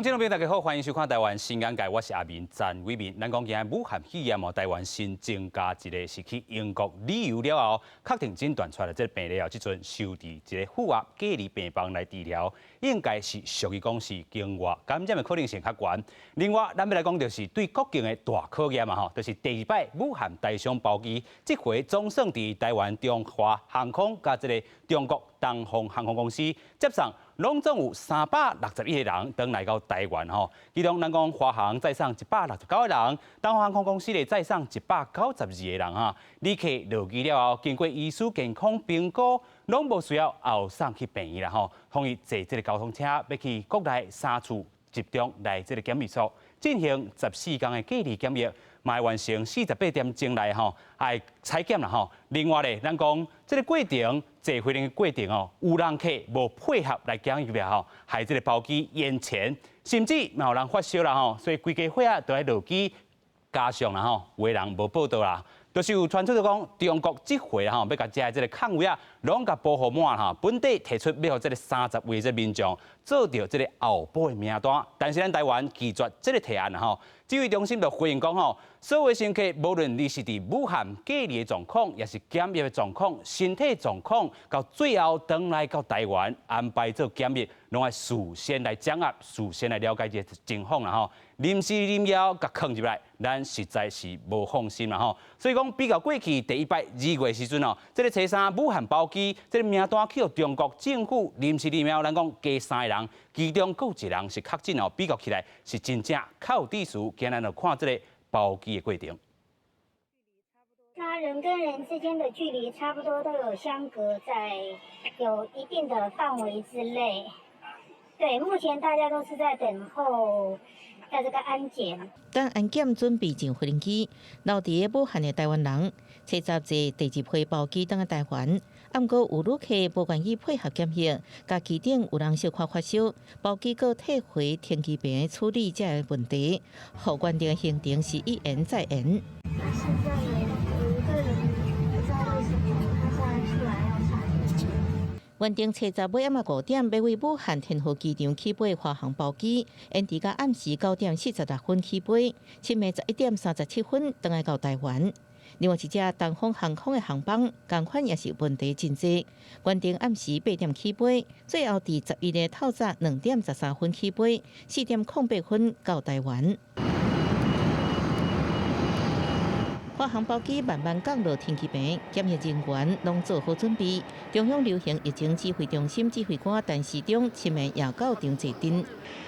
观众朋友大家好，欢迎收看台湾新眼界，我是阿明詹伟明。咱讲今日武汉肺炎台湾新增加一个是去英国旅游了后，确定诊断出来这个病例后，即阵收治一个负压隔离病房来治疗，应该是属于讲是境外感染的可能性较悬。另外，咱要来讲就是对国境的大考验嘛吼，就是第二摆武汉台商包机，这回总算伫台湾中华航空甲这个中国东方航空公司接上。 拢总有361个人登来到台湾吼，其中咱讲华航载上169个人，东方航空公司咧载上192个人哈。旅客落机了后，经过医师健康评估，拢无需要后送去病院啦吼。同意坐这个交通车要去国内3处集中来这个检疫所进行14天的隔离检疫。 嘛完成48点钟内吼，还采检啦吼。另外咧，咱讲这个过程坐飞机的过程哦，有人客无配合来检疫了吼，害这个包机延前，甚至嘛有人发烧啦吼，所以规家伙仔都要落机，加上啦吼，有的人无报道啦。 就是有传出就讲，中国这回吼要甲遮这个抗位啊，拢甲保护满哈。本地提出要互这个30位这民众做到这个后补的名单，但是咱台湾拒绝这个提案吼。指挥中心就回应讲吼，所有乘客无论你是伫武汉隔离的状况，也是检疫的状况、身体状况，到最后登来到台湾安排做检疫，拢要事先来掌握、事先来了解这情况啦吼。临时临了甲坑入来，咱实在是无放心啦吼。所以讲比较过去第一摆2月时阵哦，这个车衫武汉包机，这个名单去到中国政府临时临了，咱讲加3个人，其中各一人是确诊哦，比较起来是真正较有意思。今日就看这个包机的过程。它人跟人之间的距离差不多都有相隔在有一定的范围之内。对，目前大家都是在等候。 在这个安检，当安检准备进飞机，留伫武汉的台湾人，车站坐第2批包机登台湾。暗过有旅客无愿意配合检疫，甲机顶有人小可发烧，包机阁退回天气病处理这个问题。后原定行程是一延再延。现在有一个人不知道为什么他现在出来要查验。 原定车站尾暗5点要为武汉天河机场起飞华航包机，延迟到暗时9点46分起飞，深夜11点37分登来到台湾。另外一架东方航空的航班，同款也是问题真多，原定暗时8点起飞，最后伫11日透早2点13分起飞，4点08分到台湾。 华航包机慢慢降落天气坪，检疫人员拢做好准备。中央流行疫情指挥中心指挥官陈时中深夜也到场坐镇。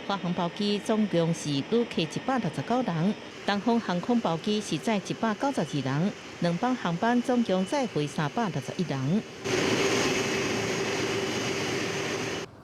华航包机总共是旅客169人，东方航空包机是载192人，两班航班总共载回361人。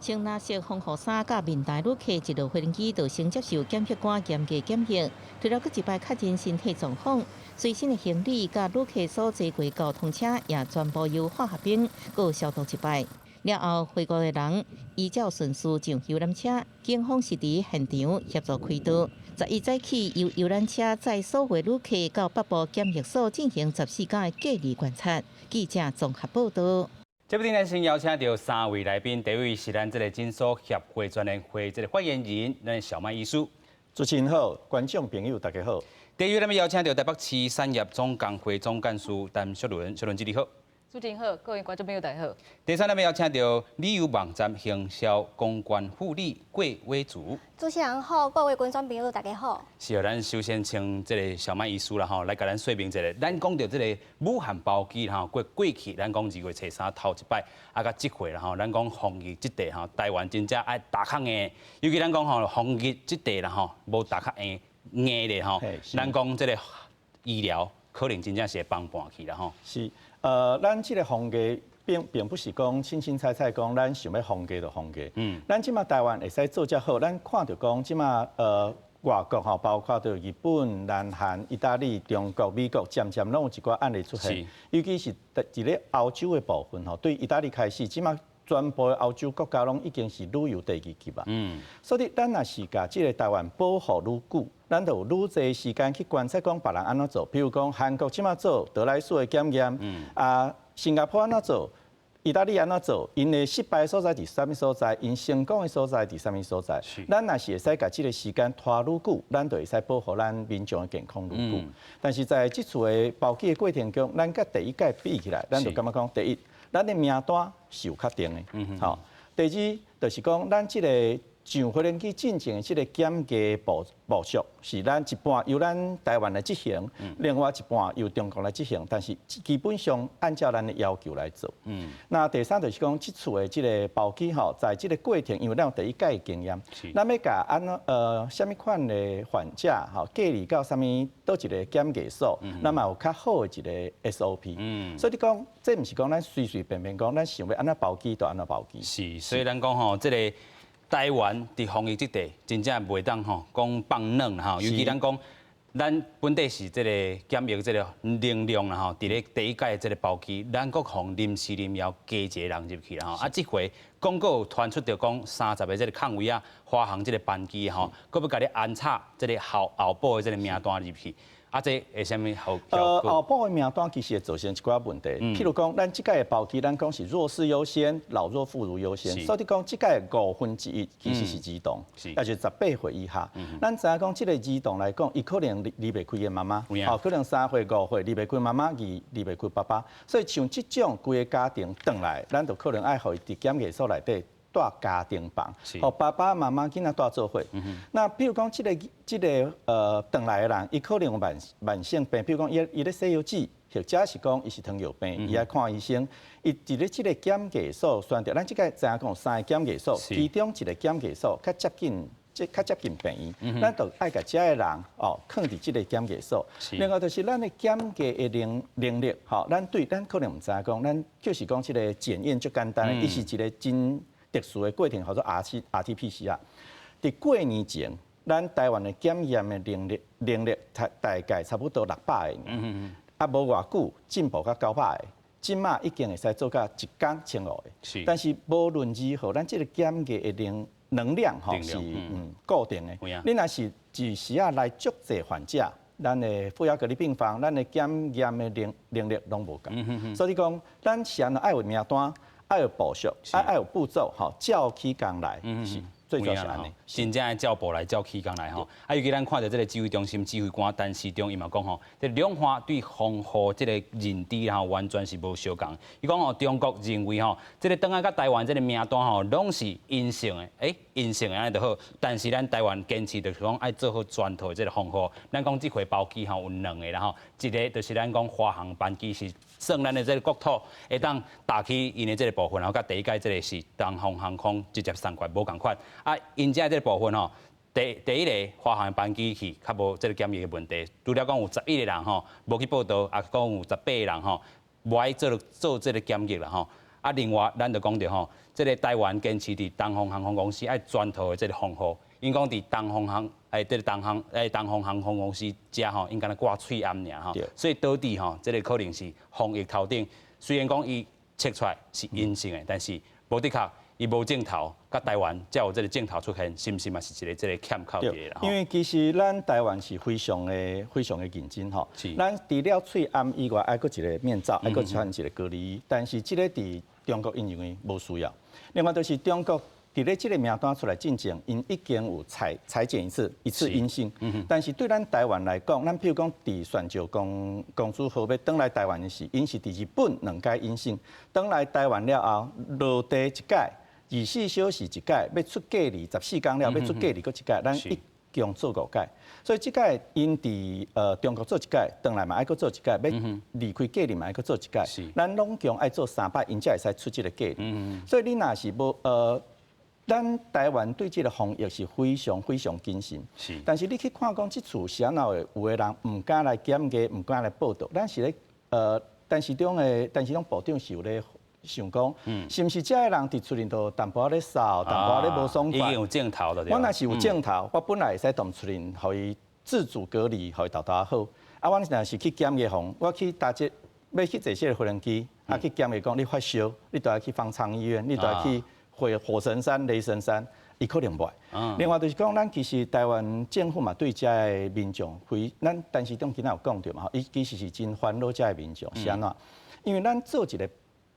穿蓝色防护衫甲面带旅客一落飞机，就先接受检疫官严格检疫，除了佮一摆确认身体状况，随身的行李甲旅客所坐过交通车也全部由化学兵佮消毒一摆。了后，回国的人依照顺序上游览车，警方是伫现场协助开道。11早起由游览车载所有旅客到北部检疫所进行14天的隔离观察。记者综合报道。 这部电台先邀请到3位来宾，第一位是咱这个诊所协会专联会这个发言人，咱小麦医师。主持人好，观众朋友大家好。第二位咱们邀请到台北市产业总工会总干事陈淑伦，淑伦姐你好。 主持人好，各位观众朋友大家好。第三，咱们邀请到旅游网站行销公关副理桂伟竹。主持人好，各位观众朋友大家好。是，咱首先请这个小麦医师啦吼，来甲咱说明一下。咱讲到这个武汉包机啦吼，过去咱讲2月初3头一摆，啊，甲这回啦吼，咱讲防疫这地吼，台湾真正爱打卡硬，尤其咱讲吼防疫这地啦吼，无打卡硬咧吼，咱讲这个医疗可能真正是会崩盘去啦吼。是。咱这个防疫并不是讲清清彩彩讲，咱想要防疫就防疫。咱即马台湾会使做遮好，咱看到讲即马外国吼，包括到日本、南韩、意大利、中国、美国，渐渐拢有一寡案例出现。尤其是一个欧洲的部分吼，对意大利开始，即马全部的欧洲国家拢已经是旅游第2级吧。所以咱若是甲即个台湾保护愈久。 咱就有愈侪时间去观察，讲别人安怎做。比如讲，韩国即马做德莱素的检验，新加坡安怎做，意大利安怎做？因的失败的所在伫啥物所在？因成功的所在伫啥物所在？咱若是会使甲即个时间拖愈久，咱就会使保护咱民众的健康愈久。但是在即次的包机的过程中，咱甲第一届比起来，咱就感觉讲，第一，咱的名单是有确定的，好。第二，就是讲咱即个上飞轮机进前的即个检价步骤，是咱一半由咱台湾来执行，另外一半由中国来执行，但是基本上按照咱的要求来做。那第三就是讲，即次的即个包机吼，在即个过程，因为咱有第一届的经验，咱要甲什么款的患者吼，隔离到什么倒一个检价所，咱嘛有较好的一个 SOP。所以你讲，这毋是讲咱随随便便讲，咱想要安怎包机就安怎包机。是，所以咱讲吼，即个。台湾伫防疫这地，真正袂当吼讲放软啦吼，尤其咱讲，咱本地是即个检疫即个能量啦吼，伫咧第一届即个包机，咱国防临时要加一个人入去啦吼，即回广告传出着讲30个即个空位啊，华航即个班机吼，佮要甲你安插即个后补的即个名单入去。这会啥物好效果？后补的名单其实会造成一寡问题，譬如讲，咱即届的包机，咱讲是弱势优先，老弱妇孺优先，所以讲即届1/5其实是儿童，也就是18岁以下。咱知影讲，即个儿童来讲，伊可能离袂开伊妈妈，可能3岁、5岁离袂开妈妈，离袂开爸爸，所以像即种规个家庭转来，咱就可能爱互伊伫检疫所内底。带家庭房，和爸爸妈妈囡仔带做伙。那比如讲，这个转来的人，伊可能有慢性病，比如讲伊咧洗药剂，或者是讲伊是糖尿病，伊爱看医生。伊伫咧这个检价所选择，咱即个知影讲3个检价所，其中一个检价所较接近病院，咱就爱甲遮个人放伫即个检价所。另外就是咱的检价的能力，咱可能毋知影讲，咱就是讲即个检验最简单，伊是一个真。特殊的过程叫做 RT-PCR。伫过年前，咱台湾的检验的能力大概差不多600个人，无偌久进步到900个，即马已经会使做到1天1500个。但是无论如何，咱这个检验的能量是固定的。你若是一时啊来足济患者，咱的负压隔离病房，咱的检验的能力拢无共。所以讲，咱是安怎爱有名单。爱有步骤，爱有步骤，照起工来是最主要是安尼。真正照步来，照起工来吼。尤其咱看到这个指挥中心指挥官陈时中伊嘛讲吼，这两岸对防护这个认知吼完全是无相共。伊讲吼，中国认为吼，这个当下甲台湾这个名单吼，拢是阴性的，阴性的安尼就好。但是咱台湾坚持就是讲爱做好全套这个防护。咱讲这回包机吼有2个啦吼，一个就是咱讲华航班机是。算咱的这个国土会当打起因的这个部分，然后甲第一届这个是东方航空直接送过来无共款。因这个部分吼，第一个华航的班机去较无这个检疫的问题。除了讲有11个人吼无去报道，也讲有18个人吼无爱做这个检疫啦吼。另外咱就讲着吼，这个台湾坚持伫东方航空公司爱全套的这个防护。因讲伫东方航空公司遮吼，应该挂喙安尔吼，所以导致吼，这个可能是防疫头顶。虽然讲伊测出来是阴性的，但是无的确伊无镜头，甲台湾才有这个镜头出现，是毋是嘛？是一个这个欠靠的啦。因为其实咱台湾是非常的认真吼，咱除了喙安以外，还佫一个面罩，还佫穿一个隔离，但是这个伫中国因认为无需要。另外就是中国。伫咧这个名单出来进前，因已经有裁剪一次阴性。但是对咱台湾来讲，咱譬如讲伫泉州公司号要登来台湾的时，因是伫日本2届阴性，登来台湾了后落地1届，24小时1届，要出隔离14天了，要出隔离佫1届，咱一共做5届。所以这届因伫中国做1届，登来嘛爱佫做1届，要离开隔离嘛爱佫做1届。咱拢共爱做3摆，因才会使出这个隔离。所以你若是无咱台湾对这个防疫是非常谨慎，但是你去看讲，这次是安怎会有个人唔敢来检价，唔敢来报道，咱是咧陈时中部长是有咧想讲，是毋是这个人伫厝里头淡薄咧扫，淡薄咧无爽快？已经有镜头了。我若是有镜头，我本来会使动厝里，互伊自主隔离，互伊豆好。我若是去检疫房，我去搭要去坐这个飞轮机，去检疫讲你发烧，你都要去方舱医院，你都要去。火神山、雷神山，伊可能袂。另外就是讲，咱其实台湾政府嘛对遮个民众，咱陈时中今仔有讲着嘛，伊其实是真烦恼遮个民众是安怎？因为咱做一个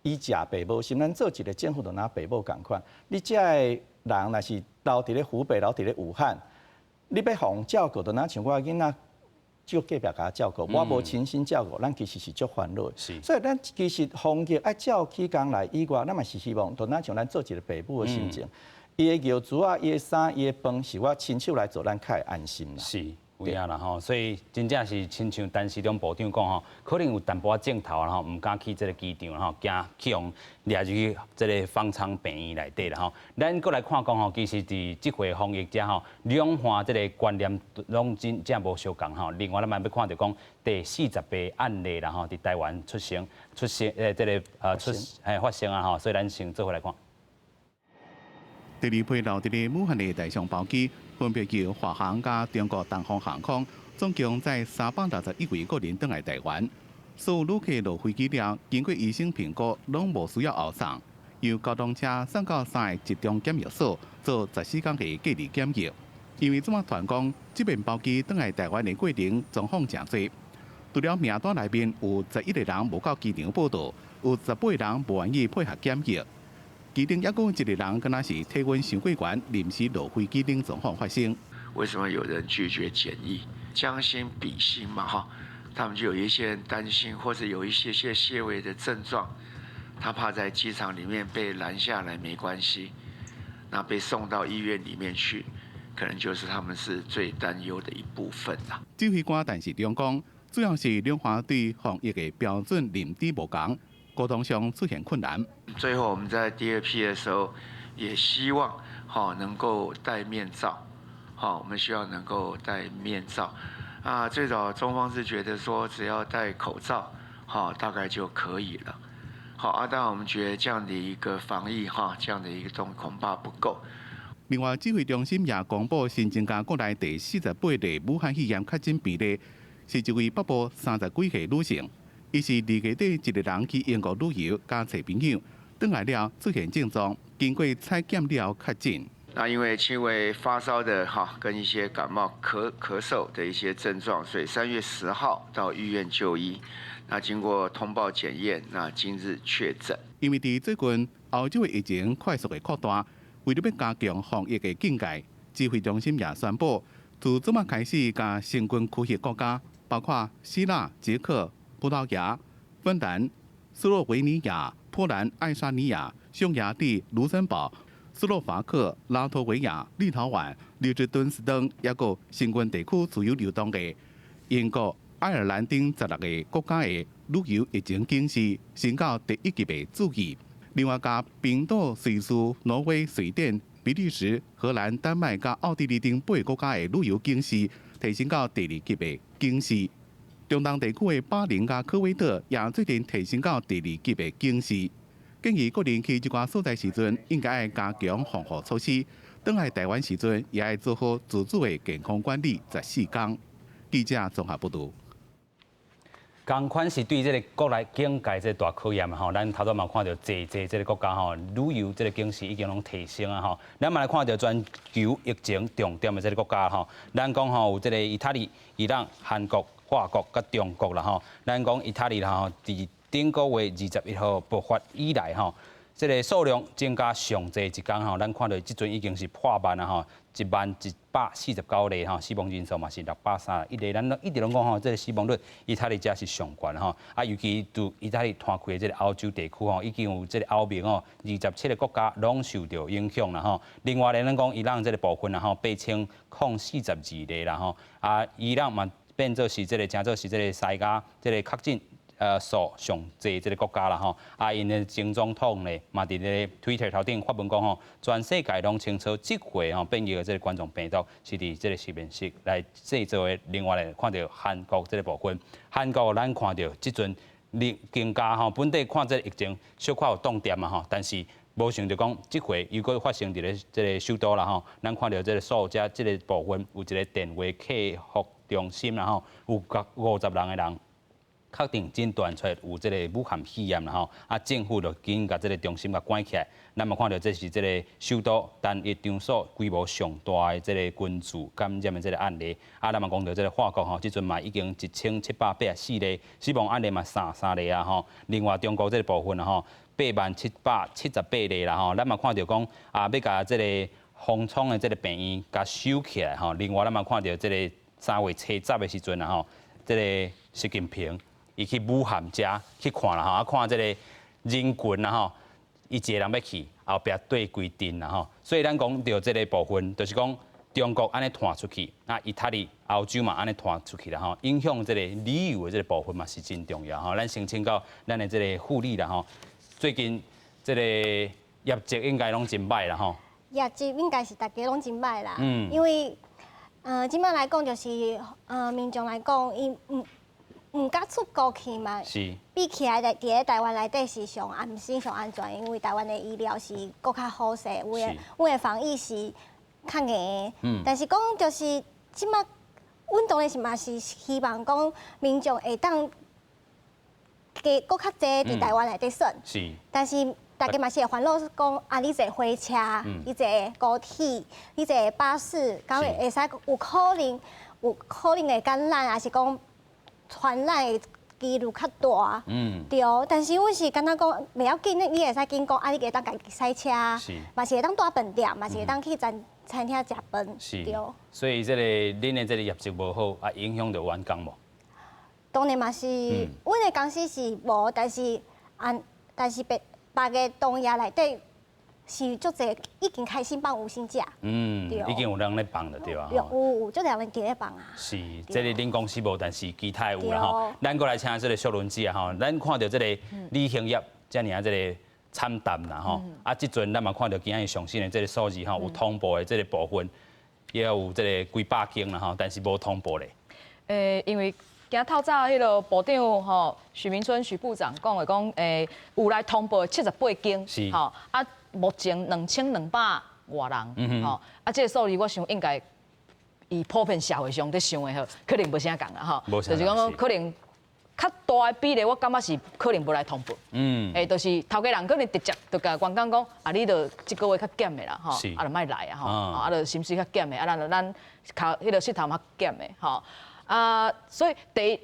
伊食爸母心，咱做一个政府就拿爸母共款。你这个人若是留伫咧湖北，留伫咧武汉，你要互照顾，就拿像我囡仔。就隔壁甲我照顾，我无亲身照顾，咱其实是足烦恼。所以咱其实防疫爱照起工来以外，咱嘛是希望，就咱像咱做一个爸母的心情，伊的药珠啊，伊的衫，伊的饭，是我亲手来做，咱较会安心啦。是。有影啦吼，所以真正是亲像陈时中部长讲吼，可能有淡薄仔镜头啦吼，唔敢去这个机场啦吼，惊去用掠入去这个方舱病院内底啦吼。咱过来看讲吼，其实伫即回防疫者吼，两岸这个观念拢真正无相共吼。另外咱嘛要看到讲第40个案例啦吼，伫台湾发生啊吼，所以咱先做回来看。第二批留伫咧武汉的大象包机，分别由华航甲中国东方航空，总共载361位个人登来台湾。所有旅客落飞机了，经过医生评估，拢无需要后送，由交通车送到3个集中检疫所做14天的隔离检疫。因为这么团讲，这边包机登来台湾的过程状况真多，除了名单内面有11个人无到机场报到，有18人无愿意配合检疫。其中也有一个人，敢若是体温上过悬，临时落飞机等状况发生。为什么有人拒绝检疫？将心比心嘛，哈，他们就有一些人担心，或者有一些些微的症状，他怕在机场里面被拦下来没关系，那被送到医院里面去，可能就是他们是最担忧的一部分啦。指挥官但是中讲，主要是两岸对防疫的标准认知无同。沟通上出现困难。最后我们在第2批的时候，也希望能够戴面罩，我们希望能够戴面罩。啊，最早中方是觉得说只要戴口罩，大概就可以了。但我们觉得这样的一个防疫，这样的一个动作恐怕不够。另外，指挥中心也公布新增加国内第48例武汉肺炎确诊病例，是一位北部30几岁女性。伊是2月底一个人去英国旅游，加找朋友，回来了出现症状，经过采检了确诊。那因为轻微发烧的跟一些感冒、咳嗽的一些症状，所以3月10号到医院就医。那经过通报检验，那今日确诊。因为伫最近欧洲的疫情快速的扩大，为了要加强防疫的境界，指挥中心也宣布，自昨晚开始，甲成军区域国家，包括希腊、捷克、葡萄牙、芬兰、斯洛维尼亚、波兰、爱沙尼亚、匈牙利、卢森堡、斯洛伐克、拉脱维亚、立陶宛、列支敦斯等，也有新冠地区自由流动的英国、爱尔兰等16个国家的旅游疫情警示升到第1级的注意。另外，甲冰岛、瑞士、挪威、瑞典、比利时、荷兰、丹麦、甲奥地利等8个国家的旅游警示提升到第2级的警示。中东地区的巴林甲科威特也最近提升到第2级的警示，建议个人去一寡所在时阵，应该要加强防护措施。返来台湾时阵，也要做好自主的健康管理14天。记者综合报道。同款是对这个国内境界这大考验吼，咱头拄嘛看到这个国家吼，旅游这个警示已经拢提升啊吼。咱嘛来看到全球疫情重点的这个国家吼，咱讲吼有这个意大利、伊朗、韩国、法国甲中国啦吼。咱讲意大利啦吼，伫顶个月21号爆发以来吼，这个数量增加上济一天吼，咱看到即阵已经是破万啦吼，1149例吼，死亡人数嘛是631例。咱一直拢讲吼，这个死亡率意大利才是上悬吼。啊，尤其对意大利摊开的这个欧洲地区吼，已经有这个欧盟吼27个国家拢受到影响啦吼。另外咧，咱讲伊朗这个部分啦吼，8042例啦吼。啊，伊朗嘛变做是这个，真做是这个世界这个确诊数上济这个国家啦吼，啊，因的前总统咧嘛伫咧 Twitter 头顶发文讲吼，全世界拢清楚这回吼变异的这个冠状病毒是伫这个实验室来制造的。另外咧，看到韩国这个部分，韩国咱看到即阵更加吼本地看这个疫情小可有冻点嘛吼，但是无想到讲这回如果发生伫咧这个首都啦吼，咱看到这个数只这个部分有一个电话客服中心啦吼，有50人的人。确定诊断出来有这个武汉肺炎啦吼，啊，政府就紧甲这个中心甲关起来。咱嘛看到这是这个首都单一场所规模上大的这个群聚感染的这个案例。啊，咱嘛讲到这个法国吼，即阵嘛已经1784例，死亡案例嘛33例啊吼。另外中国这个部分啊吼，8778例啦吼，咱嘛看到讲啊，要甲这个方舱的这个病院甲收起来吼。另外咱嘛看到这个3月初10的时阵啊吼，这个习近平伊去武汉遮去看啦吼，啊看这个人群啦吼。伊一个人要去，后壁对规定啦吼，所以咱讲到这个部分，就是讲中国安尼传出去，啊，意大利、欧洲嘛安尼传出去啦吼，影响这个旅游的这个部分嘛是真重要吼。咱先请教咱的这个护理啦吼，最近这个业绩应该拢真歹啦吼。业绩应该是大家拢真歹啦，因为即摆来讲就是民众来讲，伊唔敢出国去嘛，是比起来伫咧台湾内底是上安心、上安全，因为台湾的医疗是搁较好势，阮的防疫是较硬的。但是讲就是即摆，阮当然是嘛是希望讲民众会当加搁较济伫台湾内底耍。是。但是大家嘛是会烦恼讲啊，你坐火车，你坐高铁，你坐巴士，敢会使有可能会感染，还是讲？传染的几率较大，对。但是阮是感觉讲袂要紧，你会使紧讲，啊，你会当家己塞车，嘛是会当住饭店，嘛是会当去餐厅食饭，对。所以这个恁的这个业绩无好，啊，影响到员工无？当然嘛是，阮的公司是无，但是别个同业内底。是足侪已经开始放无薪假，已经有人咧放了对吧？有足侪人伫咧放啊。是，这个恁公司无，但是其他有啦吼。咱过来请这个小轮子啊吼，咱看到这个旅行业遮尔啊这个惨淡啦吼，啊，即阵咱嘛看到今日上新的这个数字吼，有通报的这个部分，也有这个几百间啦吼，但是无通报咧。因为今透早迄个部长吼许明春许部长讲的讲，有来通报78间，是吼啊。目前2200外人，吼，啊，这个数字我想应该，以普遍社会上在想的吼，可能无啥共啦，吼，就是讲可能较大的比例，我感觉是可能无来通报，就是头家人可能直接就甲员工讲，啊，你著这个月较减的啦，吼，啊，就莫来啊，吼，啊，就心思较减的，啊，咱靠迄个膝头较减的，吼，啊，所以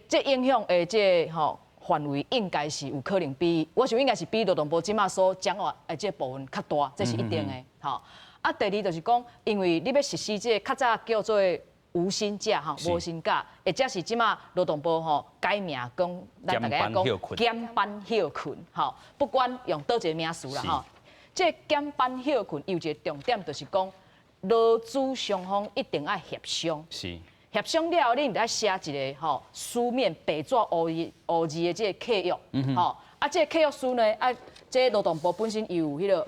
这影响的这吼。范围应该是有可能比，我想应该是比劳动部即马所掌握的这部分较大，这是一定的。吼，啊，第二就是讲，因为你要实施这较早叫做无薪假吼，无薪假，或者是即马劳动部吼改名讲，咱大家讲减班休困，吼，不管用倒一个名词啦吼，这减班休困有一个重点就是讲，劳资双方一定要协商。是。协商了后，你得写一个吼书面白纸黑字的这个契约，吼啊，这个契约书呢，啊，这劳动部本身有迄个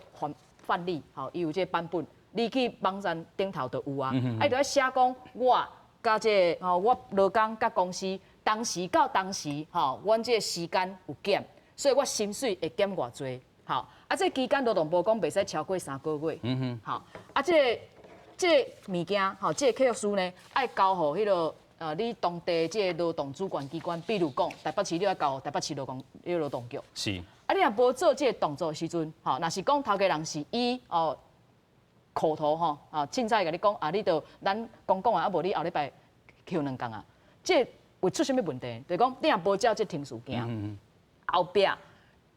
范例，吼，有这版本，你去网站顶头就有啊，啊，就要写讲我甲这吼我劳工甲公司当时到当时，吼，阮这时间有减，所以我薪水会减偌济，吼啊，这期间劳动部讲袂使超过3个月，吼啊，这物件，吼，这契约书呢，爱交互迄个你当地这劳动主管机关，比如讲台北市，你要交台北市劳动局。是。啊，你若无做这个动作的时阵，吼，若是讲头家人是以口头吼，凊彩甲你讲，啊，你着咱讲啊，啊无你后礼拜休2天啊，这会出啥物问题？就是讲你若无照这程序行，后壁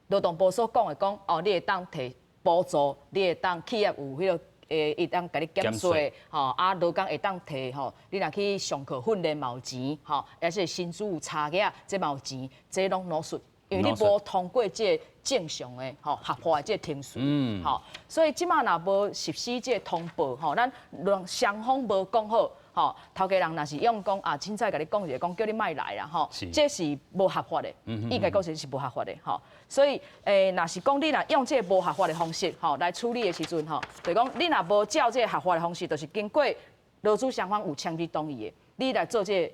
劳动部所讲的讲，你会当摕补助，你会当企业有迄个。会当甲你减税，吼啊，劳工会当摕吼，你若去上课训练嘛有钱，吼，而且薪资有差额，这嘛有钱，这拢攞出，因为你无通过这正常的吼合法的这程序，吼，所以即马若无实施这通报，吼，咱双方无讲好，吼，头家人若是用讲啊，凊彩甲你讲一个讲叫你莫来啦，吼，这是无合法的，应该讲是无合法的，吼。所以，若是讲你若用这个无合法的方式，吼来处理的时阵，吼，就是讲你若无照这个合法的方式，就是经过劳资双方有签字同意的，你来做这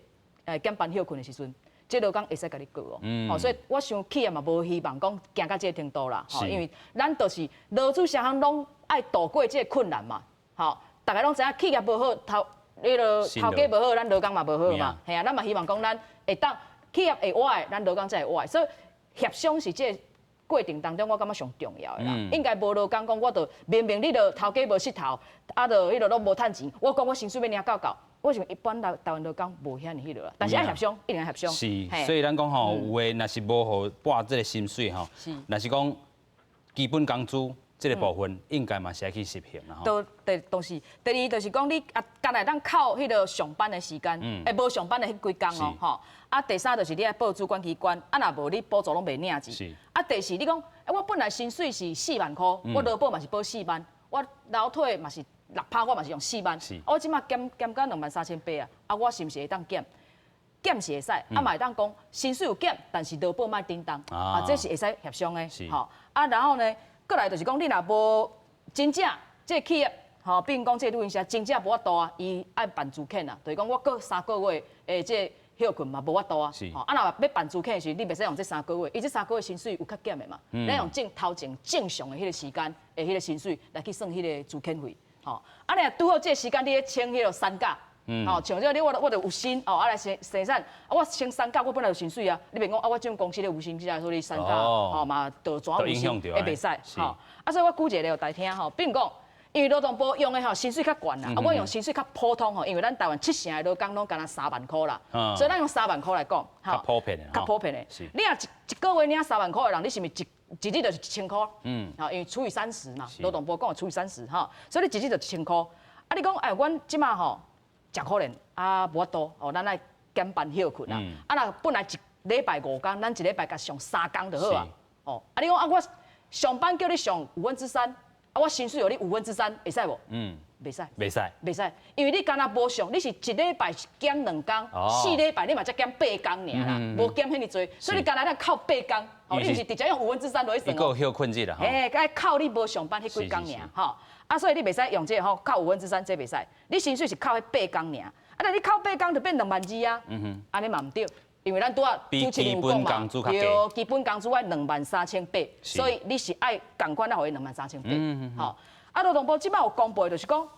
减班休困的时阵，这劳工会使甲你告哦。吼，所以我想企业嘛无希望讲行到这个程度啦，吼，因为咱就是劳资双方拢爱度过这个困难嘛，吼，大家拢知影企业无好，头家无好，咱劳工嘛无好嘛，系啊，咱嘛希望讲咱会当企业会活的，咱劳工才会活的，所以协商是这个过程当中，我感觉上重要的啦。应该无劳工讲，我就明明你就头家无势头，啊，就迄落拢无趁钱，我讲我薪水要领到。我想一般台湾劳工无遐尼迄落啦，但是爱协商，一定要协商。是，所以咱讲吼，有诶，若是无互拨这个薪水吼，若是讲基本工资这个部分，应该嘛是要去实行啦吼。都是。第二就是讲你啊，干来咱靠迄个上班的时间，无上班的迄几工哦，吼。啊，第三就是你爱报主管机关，啊，若无你补助拢袂领钱。是。啊，第四你讲，我本来薪水是4万块，我劳保嘛是报4万，我劳退嘛是。6%我嘛是用4万，我即马减到23800啊，啊我是毋是会当减？减是会使，啊嘛会当讲薪水有减，但是劳保莫叮当，啊这是会使协商的，吼。啊然后呢，过来就是讲你若无真正这企业，吼，比如讲这录音社真正无法度啊，伊爱办资遣啊，就是讲我过3个月诶这休困嘛无法度啊，吼。啊若要办资遣时，你袂使用这3个月，伊这3个月薪水有较减的嘛，咱用头前正常的迄个时间诶迄个薪水来去算迄个资遣费。吼，啊，你若拄好这时间，你咧请迄个产假，吼，像这你我就有薪，哦，啊来生产，啊我请产假，我本来有薪水啊，你别讲啊，我这种公司咧有薪水，所以产假，吼嘛，就怎有薪，会袂使，吼，啊，所以我举一个互大家听吼，比如讲，因为劳动部用的吼薪水较悬啦，啊，我用薪水较普通吼，因为咱台湾70%的劳工拢干那3万块啦，所以咱用3万块来讲，较普遍的，较普遍的，你若一个月领3万块的人，你是毋是一日就是1000块，因为除以30嘛，劳动部讲除以30，哈，所以你一日就1000块。啊，你讲哎，阮即马吼，真可怜啊，无法度，哦，咱爱减班休困啊。啊，若本来一礼拜5天，咱一礼拜甲上3天就好啊。哦，啊，你讲啊，我上班叫你上3%，啊，我薪水有你3%，会使无？袂使，袂使，袂使，因为你敢若无上，你是一礼拜减2天，4礼拜你嘛才减8天尔啦，无减遐尼多，所以你敢若咱靠8天，哦，你是直接用3%落去算哦。一个休困日啦，哎，该靠你无上班迄几天尔，吼，啊，所以你袂使用这个吼，靠3%这袂使，你薪水是靠迄8天尔，啊，但你靠8天就变22000啊，安尼嘛毋对，因为咱拄啊主持人有讲嘛，对，基本工资爱23800，所以你是爱共款啊，互伊23800，吼。啊，劳动部即摆有公布的，就是讲，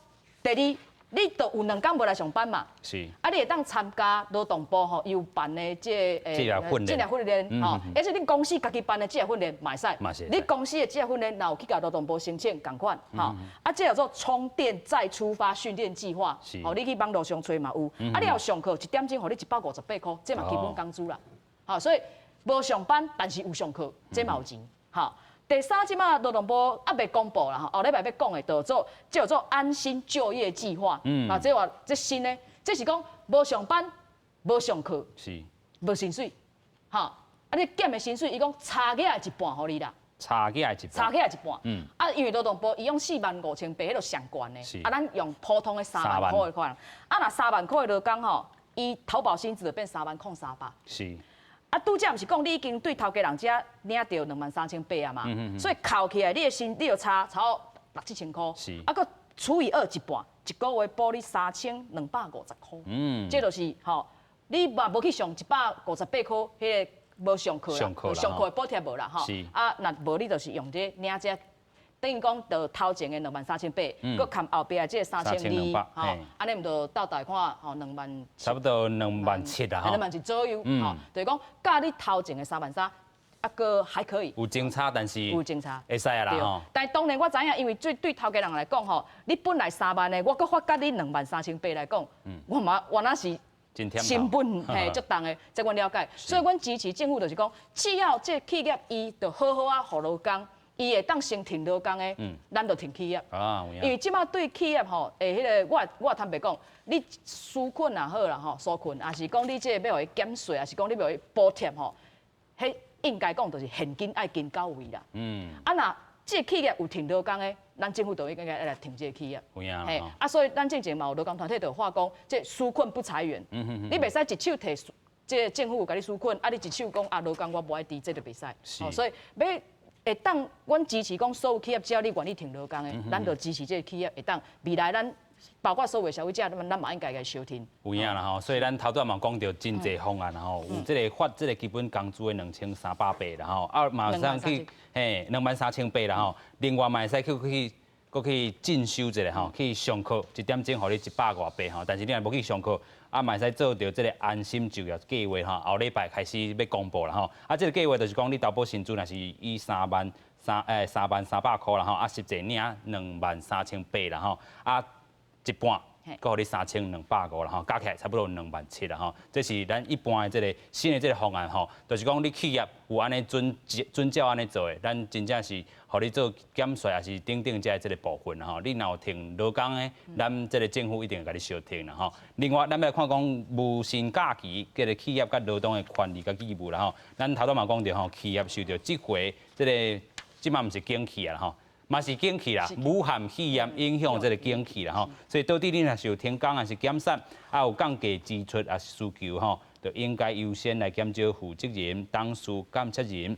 第二，你都有2天无来上班嘛，是，啊，你会当参加劳动部吼有办的这职业训练，吼，而且你公司家己办的职业训练嘛会使，你公司的职业训练，若有去甲劳动部申请共款，吼，啊，这叫做充电再出发训练计划，吼，你去网络上找嘛有，啊，你要上课1点钟，互你158块，这嘛基本工资啦，吼，所以无上班，但是有上课，这嘛有钱，吼。第三，即马劳动部还未公布啦，吼，后礼拜要讲的叫做安心就业计划，啊，这新的，这是讲无上班、无上课、是无薪水，吼，啊，你减的薪水，伊讲差起来一半互你啦，差起来一半，啊，因为劳动部伊用45800，迄个上悬的，啊，咱用普通的3万块的款，啊，若3万块的劳工吼，伊投保薪资就变30300，是。啊，拄则毋是讲你已经对头家人遮领到23800啊嘛，所以扣起来你要差6、7千块，啊，佮除以2一半，一个月补你3250块，这就是吼，你嘛无去上158块，迄个无上课啦，上课的补贴无啦吼，啊，若无你就是用这领这。等于讲，就头前的23800，佮含后壁的这3200，吼，安尼毋就到大看吼27000，差不多27000啦，吼，27000左右，吼，就是讲，加你头前的33000，啊个还可以。有争差，但是有争差，会使啊啦吼。但当然我知影，因为对头家人来讲吼，你本来3万的，我佮发甲你23800来讲，我那是。成本嘿足重的，这阮了解，所以阮支持政府就是讲，只要这企业伊就好好啊，互劳工。伊会当先停劳工的，咱就停企业。啊，因为即马对企业吼，迄个我坦白讲，你纾困也好啦吼，纾困，也是讲你这要互伊减税，也是讲你要互伊补贴吼，迄应该讲就是现金爱跟到位啦。啊，若这企业有停劳工的，咱政府就应该来停这企业。有影嘿，啊，所以咱之前嘛有劳工团体就话讲，这纾困不裁员，你袂使一手摕这政府有甲你纾困，啊，你一手讲啊劳工我无爱低，这就袂使。所以要。会当，阮支持讲所有企业，只要你愿意停劳工的，咱就支持这个企业会当未来咱包括所有消费者，咱嘛应该来收听。有影啦吼，所以咱头段嘛讲到真济方案啦吼，有这个发这个基本工资的2300啦吼，啊马上去23800啦吼，另外嘛会使去搁去进修一下吼，去上课，1点钟互你100多块吼。但是你若无去上课，嘛会使做到这个安心就业计划吼，后礼拜开始要公布啦吼。这个计划就是讲你投保薪资若是以3万300块啦吼，实际领23800啦吼，一半。搁互你3250啦吼，加起来差不多27000啦吼。这是咱一般的这个新的这个方案吼，就是讲你企业有安尼遵照安尼做的，咱真正是互你做减税，也是等这个部分啦吼。你若有停劳工的，咱这个政府一定会甲你小停啦吼。另外，咱要看讲无薪假期，这个企业甲劳动的权利甲义务啦吼。咱头拄嘛讲着吼，企业受到这回即嘛毋是景气啊吼。嘛是景气啦，武汉肺炎影响这个景气啦吼，所以到底你若是有停工还是减产，有降价支出啊需求吼，就应该优先来减少负责人、董事、监测人、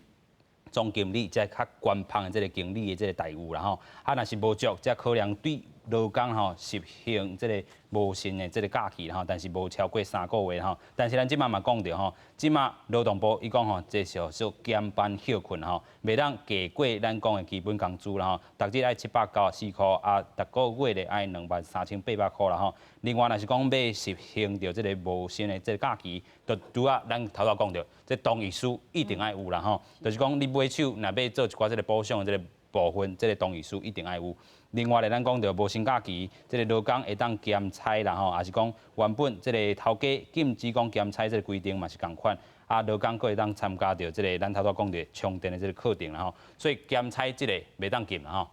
总经理，即较官方的这个经理的这个待遇啦吼。若是无足，则考量对劳工吼实行这个无薪的这个假期啦吼，但是无超过3个月吼。但是咱即马嘛讲着吼，即马劳动部伊讲吼，这是属减班休困吼，袂当低过咱讲的基本工资啦吼，逐日爱794块，逐个月咧爱23800块啦吼。另外，若是讲要实行着这个无薪的这个假期，就拄啊，咱头头讲着，这同意书一定爱有啦吼，就是讲你买手若要做一寡这个补偿的这个部分，这个同意书一定爱有。另外咧，咱讲到无薪假期，这个劳工会当兼差啦吼，也是讲原本这个头家禁止讲兼差这个规定嘛是共款，劳工佫会当参加到这个咱头拄讲的充电的这个课程啦吼，所以兼差这个袂当禁啦吼。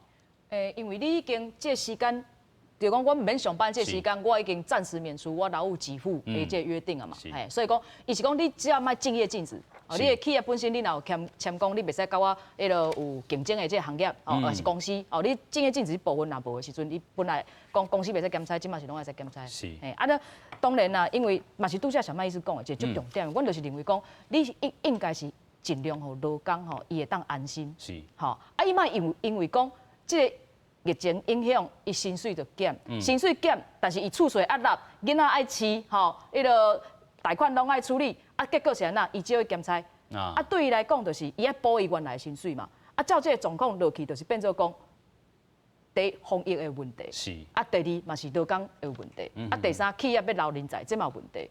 因为你已经这时间，就讲我毋免上班这时间，我已经暂时免除我劳务给付的这约定啊嘛，所以讲，伊是讲你只要卖竞业禁止。你的企业本身，你若有签讲，你袂使甲我迄落有竞争的这个行业，还是公司，你竞业禁止部分若无的时阵，你本来讲公司袂使兼差，即嘛是拢会使兼差。是。当然啦，因为嘛是拄则小麦意思讲的，一个最重点，阮就是认为讲，你应该是尽量互劳工吼，伊会当安心。是。伊莫因为讲，这个疫情影响，伊薪水就减，薪水减，但是伊厝税压力，囡仔爱饲，迄落贷款拢爱处理，结果是安那，伊只会兼差。对伊来讲，就是伊爱补伊原来的薪水嘛。照这个状况落去，就是变做讲，第一防疫的问题，是。第二嘛是劳工的问题，第三企业要留人才，这嘛有问题。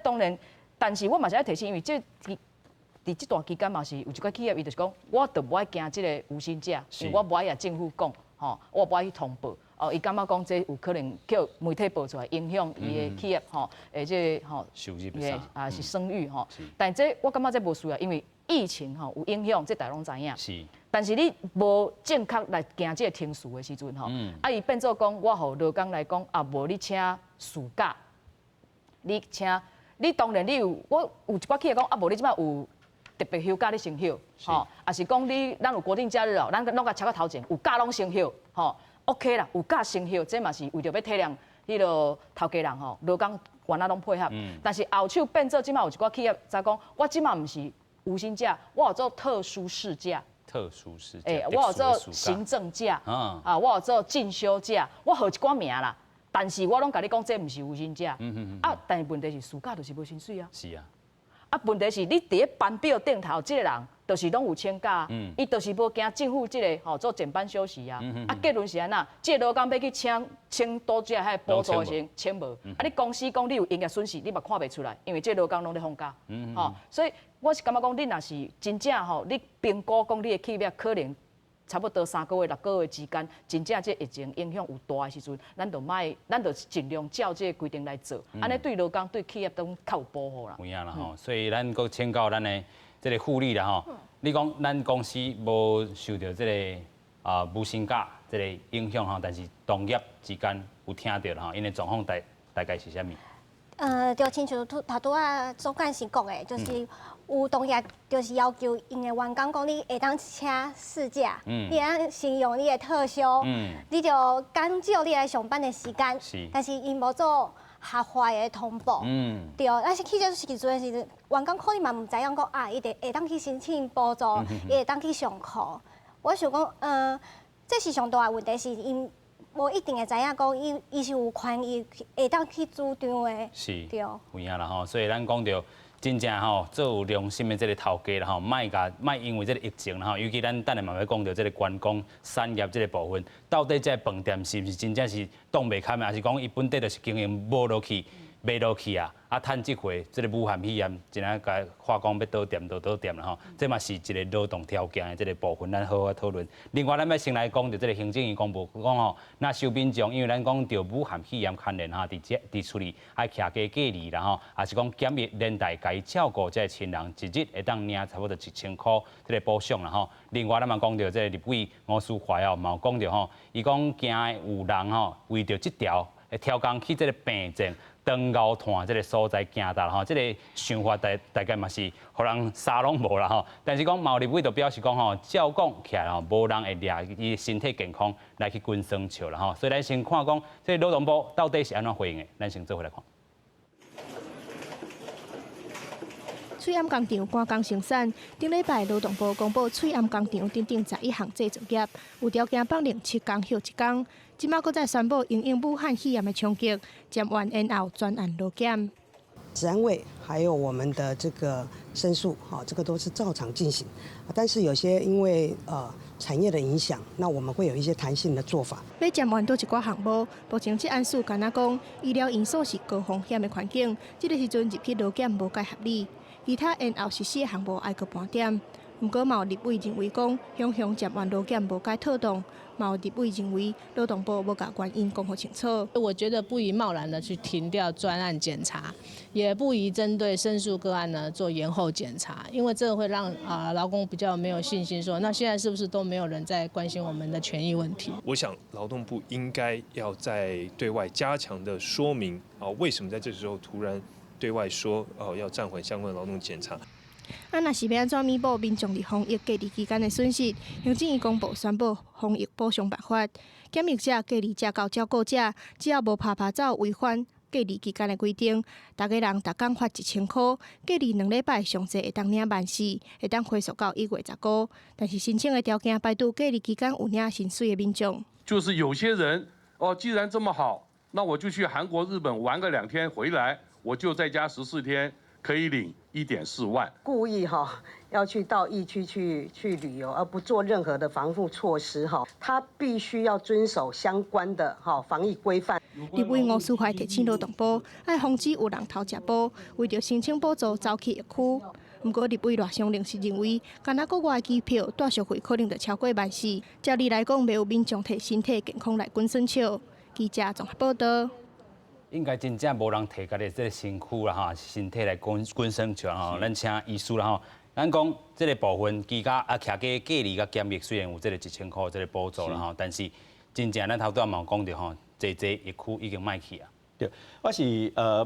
当然，但是我嘛是爱提醒，因为伫这段期间嘛是有一寡企业，伊就是讲，我就无爱惊这个无薪假，因为我无爱也政府讲，我无爱去通报。伊感觉讲这有可能叫媒体报出来，影响伊的企业这收入是声誉但这我感觉这无需要，因为疫情有影响，这大家拢知影。是。但是你无正确来行这个停事的时阵伊变做讲，我互劳工来讲，无你请事假，你当然你我有一寡企业讲，无你即摆有特别休假你先休，也是讲咱有国定假日咱拢甲超到头前，有假拢先休，OK 啦，有假先休，这嘛是为着要体谅迄落头家人劳工原来拢配合。但是后手变做即摆有一寡企业在讲，我即摆毋是无薪假，我有做特殊事假。特殊事假。我有做行政假，我有做进修假，我号一寡名啦。但是我拢甲你讲，这毋是无薪假。但是问题是事假就是无薪水啊。是啊。问题是你伫咧班表顶头，即个人就是拢有请假，伊就是无惊政府即个做减班休息啊。结论是安那，即个劳工要去请多只迄补助的时请无。你公司讲你有营业损失，你嘛看袂出来，因为即个劳工拢咧放假。所以我是感觉讲，你若是真正你评估讲你的企业可能差不多3个月、6个月之间，真正这疫情影响有大的时阵，咱就尽量照这个规定来做，安尼对劳工、对企业都较有保护啦。有影啦吼，所以咱阁请教咱的这个护理啦吼。你讲咱公司无受到这个无薪假这个影响吼，但是同业之间有听到啦吼，因为状况大概是啥物？就亲像头拄啊总干事讲的，就是有同业就是要求因的员工讲，你会当请事假，你会当先用你的特休，你就减少你来上班的时间。但是因无做合法的通报，对。但是去这时阵是员工可能嘛唔知影讲伊会当去申请补助，伊会当去上课。我想讲，这是上大的问题，是因无一定会知影讲伊是有权伊会当去主张的。是。对。有影啦吼，所以咱讲到。真正吼做有良心的这个头家啦吼，卖因为这个疫情啦吼，尤其咱等下慢慢讲到这个观光产业这个部分，到底这饭店是不是真正是挡袂开的，还是讲伊本地就是经营无落去？卖落去啊！趁这回这个武汉肺炎，真正甲化工要倒店就倒店啦吼，这嘛是一个劳动条件的这个部分，咱好好讨论。另外，咱要先来讲到这个行政院公布讲吼，那收民众，因为咱讲到武汉肺炎牵连哈，伫厝里爱徛家隔离啦吼，也是讲检疫连带家照顾这亲人，一日会当领差不多1000块这个补偿啦吼。另外，咱嘛讲到这个立委吴思怀哦，嘛有讲到吼，伊讲惊有人吼为着这条会挑工去这个病症。长高团这个所在行到吼，这个想法大概嘛是，互人啥拢无啦吼。但是讲毛立委就表示讲吼，照讲起来吼，无人会掠伊身体健康来去捐酸笑啦吼。所以咱先看讲，这个劳动部到底是安怎回应的，咱先做回来看。翠暗工厂赶工生产，顶礼拜劳动部公布翠暗工厂等11项制作业，有条件放令7工休1工。即马搁再宣布因应武汉肺炎的冲击，将完延后专案落检。治安卫还有我们的这个申诉，这个都是照常进行。但是有些因为产业的影响，那我们会有一些弹性的做法。要检完倒一寡项目，目前这案数敢若讲医疗因素是高风险的环境，这个时阵入去落检无介合理。其他延后实施的项目爱搁盘点。不过，有立委认为讲，向接完劳检无该妥当。有立委认为，劳动部无把原因讲好清楚。我觉得不宜贸然的去停掉专案检查，也不宜针对申诉个案呢做延后检查，因为这个会让劳工比较没有信心说，那现在是不是都没有人在关心我们的权益问题？我想劳动部应该要在对外加强的说明为什么在这时候突然对外说要暂缓相关的劳动检查。若是要安怎弥补民众伫防疫隔离期间的损失，行政院公布宣布防疫补偿办法，检疫者、隔离者到照顾者，只要无拍走违反隔离期间的规定，大家人逐工发1000块，隔离2礼拜上济会当领14000，会当回溯到1月19。但是申请的条件排除隔离期间有领薪水的民众。就是有些人既然这么好，那我就去韩国、日本玩个2天回来，我就在家14天。可以领1.4万，故意要去到疫区去旅游，而不做任何的防护措施他必须要遵守相关的防疫规范。立委吴思怀提醒劳动部，要防止有人偷吃补，为着申请补助走去疫区。不过立委赖香玲是认为，干那国外机票带续费可能就超过14000，照理来讲，袂有民众摕身体健康来捐酸笑。记者综合报道。应该真正无人摕家己这个身躯啦哈，身体来捐酸笑吼，咱请医师啦吼。咱讲这个部分，居家徛家隔离甲检疫虽然有这个1000块这个补助啦吼，但是真正咱头拄仔嘛有讲到吼，疫疫区已经卖去啊。对，我是要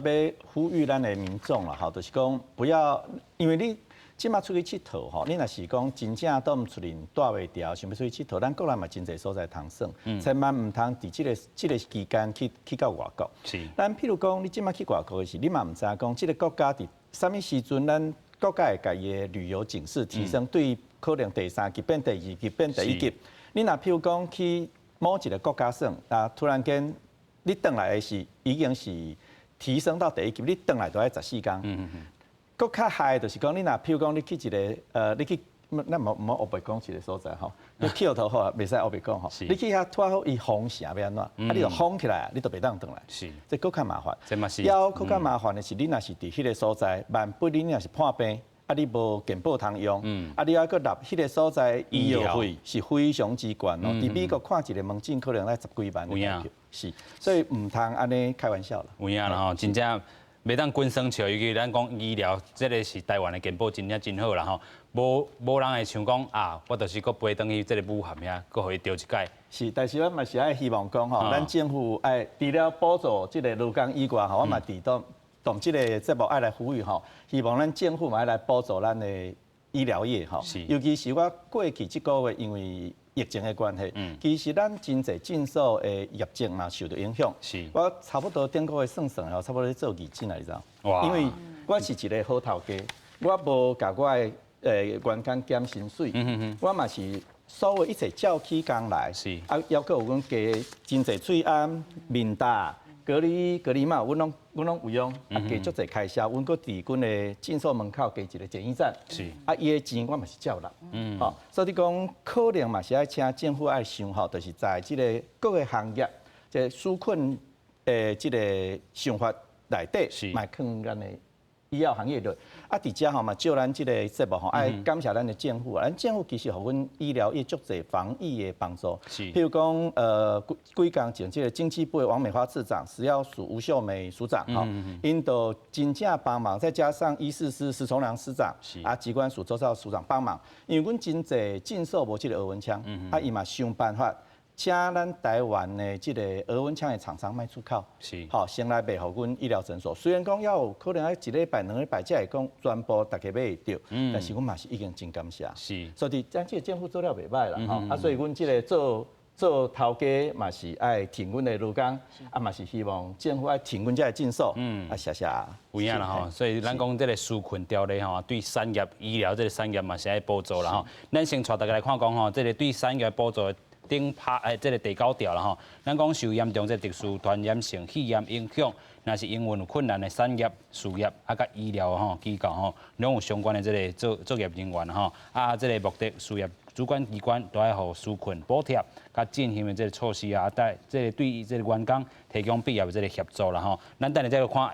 呼吁咱的民众啦吼，就是讲不要，因为你即马出去佚佗吼，你若是讲真正倒毋出嚟带袂掉，想要出去佚佗，咱国内嘛真侪所在通耍，千万毋通伫即个期间去到外国。是。咱譬如讲，你即马去外国的时，你嘛毋知影讲，即个国家伫啥物时阵，咱国家会家己的旅游警示提升，对可能第3级变第2级变第1级。你若譬如讲去某一个国家耍，突然间你转来的是已经是提升到第1级，你转来都要14天。搁较害的就是讲，你若譬如讲，你去一个你去，咱无黑白讲一个所在吼，你去头好，袂使黑白讲吼。你去遐拖好，伊封城要安怎？你就封起来，你就袂当转来。是，这搁较麻烦。这嘛是。要搁较麻烦的是，你若是伫迄个所在，万不你若是破病，你无健保通用，你要搁纳迄个所在医药费是非常之悬哦。伫美国看一个门诊可能要10几万的票，是，所以毋通安尼开玩笑啦。有影啦吼，真正。袂当捐酸笑，尤其咱讲医疗，这个是台湾的健保真正真好啦吼，无人会想讲我就是搁飞转去这个武汉遐，搁互伊丢一届。是，但是我嘛是爱希望讲吼，咱政府爱除了补助这个劳工以外吼，我嘛动这个节目爱来呼吁吼，希望咱政府嘛爱来补助咱的医疗业吼，尤其是我过去这个月因为疫情的关系，其实咱真侪诊所的业绩嘛受到影响。是，我差不多顶个月算算吼，差不多做200来着。因为我是一个好头家，我无甲我的员工减薪水，我嘛是所有一切照起工来。是，还佫有阮加真侪水安、面搭，隔离嘛，阮拢有用，啊，加足侪开销，阮搁伫阮的诊所门口加一个检疫站，是，啊，伊的钱我嘛是照纳，吼，所以讲可能嘛是爱请政府爱想吼，就是在即个各个行业，即纾困的即个想法内底，嘛放咱的医药行业内。啊，伫遮吼嘛，就咱即个节目吼，爱感谢咱的政府。咱政府其实互阮医疗业足侪防疫的帮助。譬如讲，几工前，即个经济部的王美花次长、食药署吴秀梅署长，吼，因都真正帮忙，再加上医事司石崇良司长，啊，机关署周兆署长帮忙，因为阮真侪禁售无即个额温枪，啊，伊嘛想办法。请咱台湾的这个额温枪的厂商卖出口，是，好，先来卖互阮医疗诊所。虽然讲要有可能要一礼拜、2礼拜才会讲全部大家买会到，但是阮嘛是已经真感谢。是，所以咱这个政府做了袂歹啦，吼，啊，所以阮这个做头家嘛是爱挺阮的劳工，啊嘛是希望政府爱挺阮这个禁售，啊谢谢。有影啦吼，所以咱讲这个纾困条例吼，对产业医疗这个产业嘛是爱补助啦吼。咱先带大家来看讲吼，这个对产业补助。顶这个第9条啦吼，咱讲受严重这特殊传染性肺炎影响，若是营运有困难的产业、事业啊，甲医疗吼机构吼，拢有相关的这个作业人员吼，啊，这个目的事业主管机关都爱互纾困补贴，甲进行的这个措施啊，这个对这个员工提供必要的这个协助啦吼。咱等下再看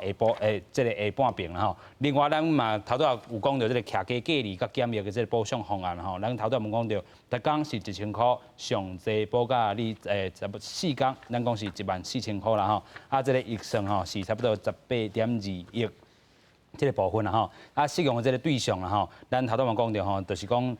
这个下半边啦吼。另外，咱嘛头拄有讲到这个徛家隔离甲检疫的这个保障方案吼，咱头拄问讲到，逐工是1000块，上济保甲你差不多4工，咱讲是14000块啦吼。啊，这个预算吼是差不多18.2亿。这个部分啦吼，啊适用的这个对象啦吼，咱头拄嘛讲到吼，就是讲